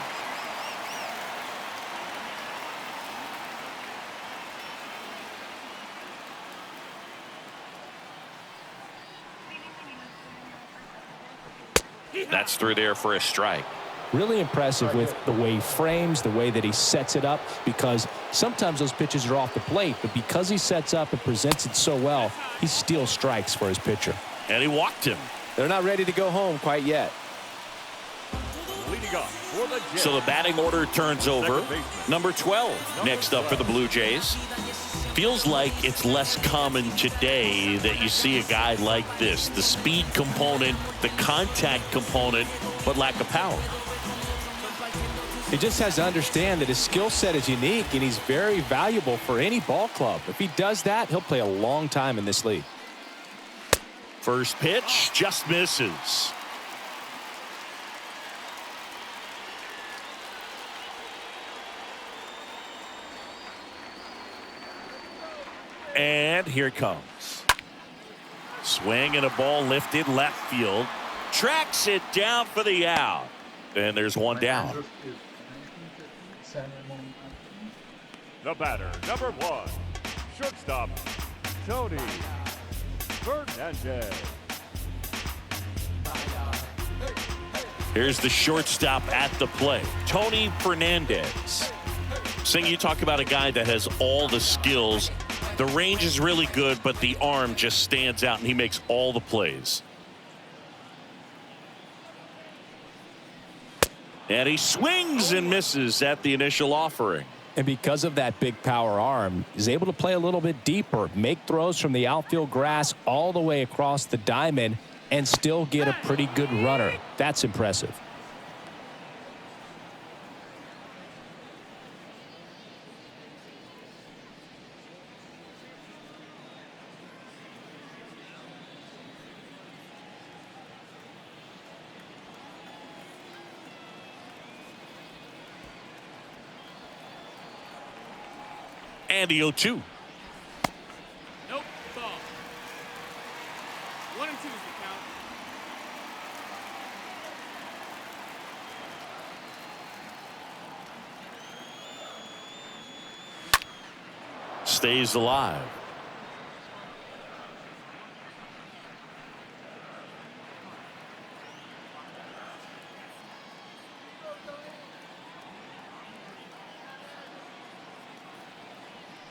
That's through there for a strike. Really impressive with the way he frames, the way that he sets it up, because sometimes those pitches are off the plate, but because he sets up and presents it so well, he steals strikes for his pitcher. And he walked him. They're not ready to go home quite yet. So the batting order turns over. Number 12 next up for the Blue Jays. Feels like it's less common today that you see a guy like this. The speed component, the contact component, but lack of power. He just has to understand that his skill set is unique, and he's very valuable for any ball club. If he does that, he'll play a long time in this league. First pitch just misses. And here it comes. Swing and a ball lifted left field. Tracks it down for the out. And there's one down. The batter, number 1, shortstop, Tony Fernandez. Here's the shortstop at the plate, Tony Fernandez. Sing, you talk about a guy that has all the skills. The range is really good, but the arm just stands out, and he makes all the plays. And he swings and misses at the initial offering. And because of that big power arm, he's able to play a little bit deeper, make throws from the outfield grass all the way across the diamond, and still get a pretty good runner. That's impressive. And the 0-2. Nope. Ball. 1 and 2 is the count. Stays alive.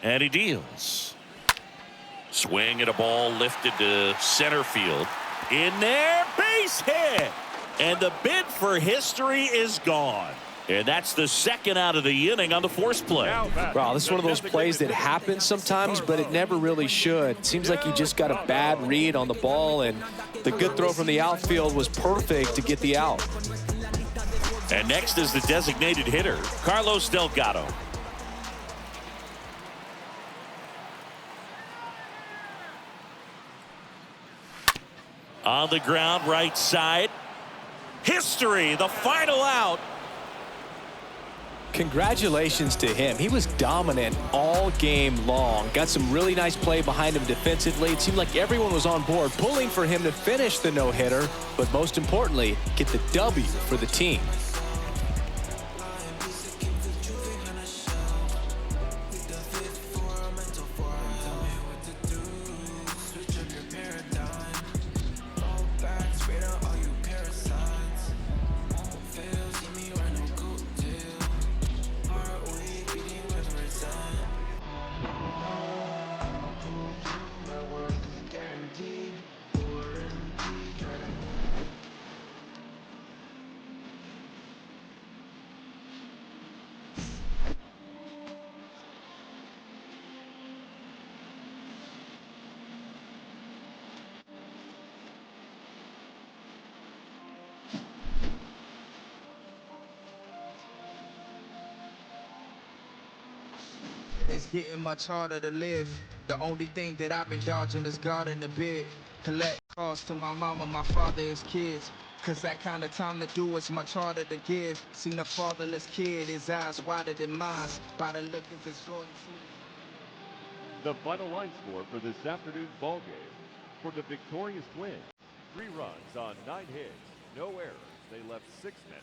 And he deals. Swing and a ball lifted to center field. In there, base hit. And the bid for history is gone. And that's the second out of the inning on the force play. Wow, this is one of those plays that happens sometimes, but it never really should. It seems like he just got a bad read on the ball, and the good throw from the outfield was perfect to get the out. And next is the designated hitter, Carlos Delgado. On the ground, right side. History, the final out. Congratulations to him. He was dominant all game long. Got some really nice play behind him defensively. It seemed like everyone was on board, pulling for him to finish the no-hitter, but most importantly, get the W for the team. It's getting much harder to live. The only thing that I've been dodging is God in the bed. Collect calls to my mama, my father, his kids. Cause that kind of time to do is much harder to give. Seen a fatherless kid, his eyes wider than mine. By the look of his Jordan shoes. The final line score for this afternoon's ball game. For the victorious Twins, 3 runs on 9 hits, no errors. They left 6 men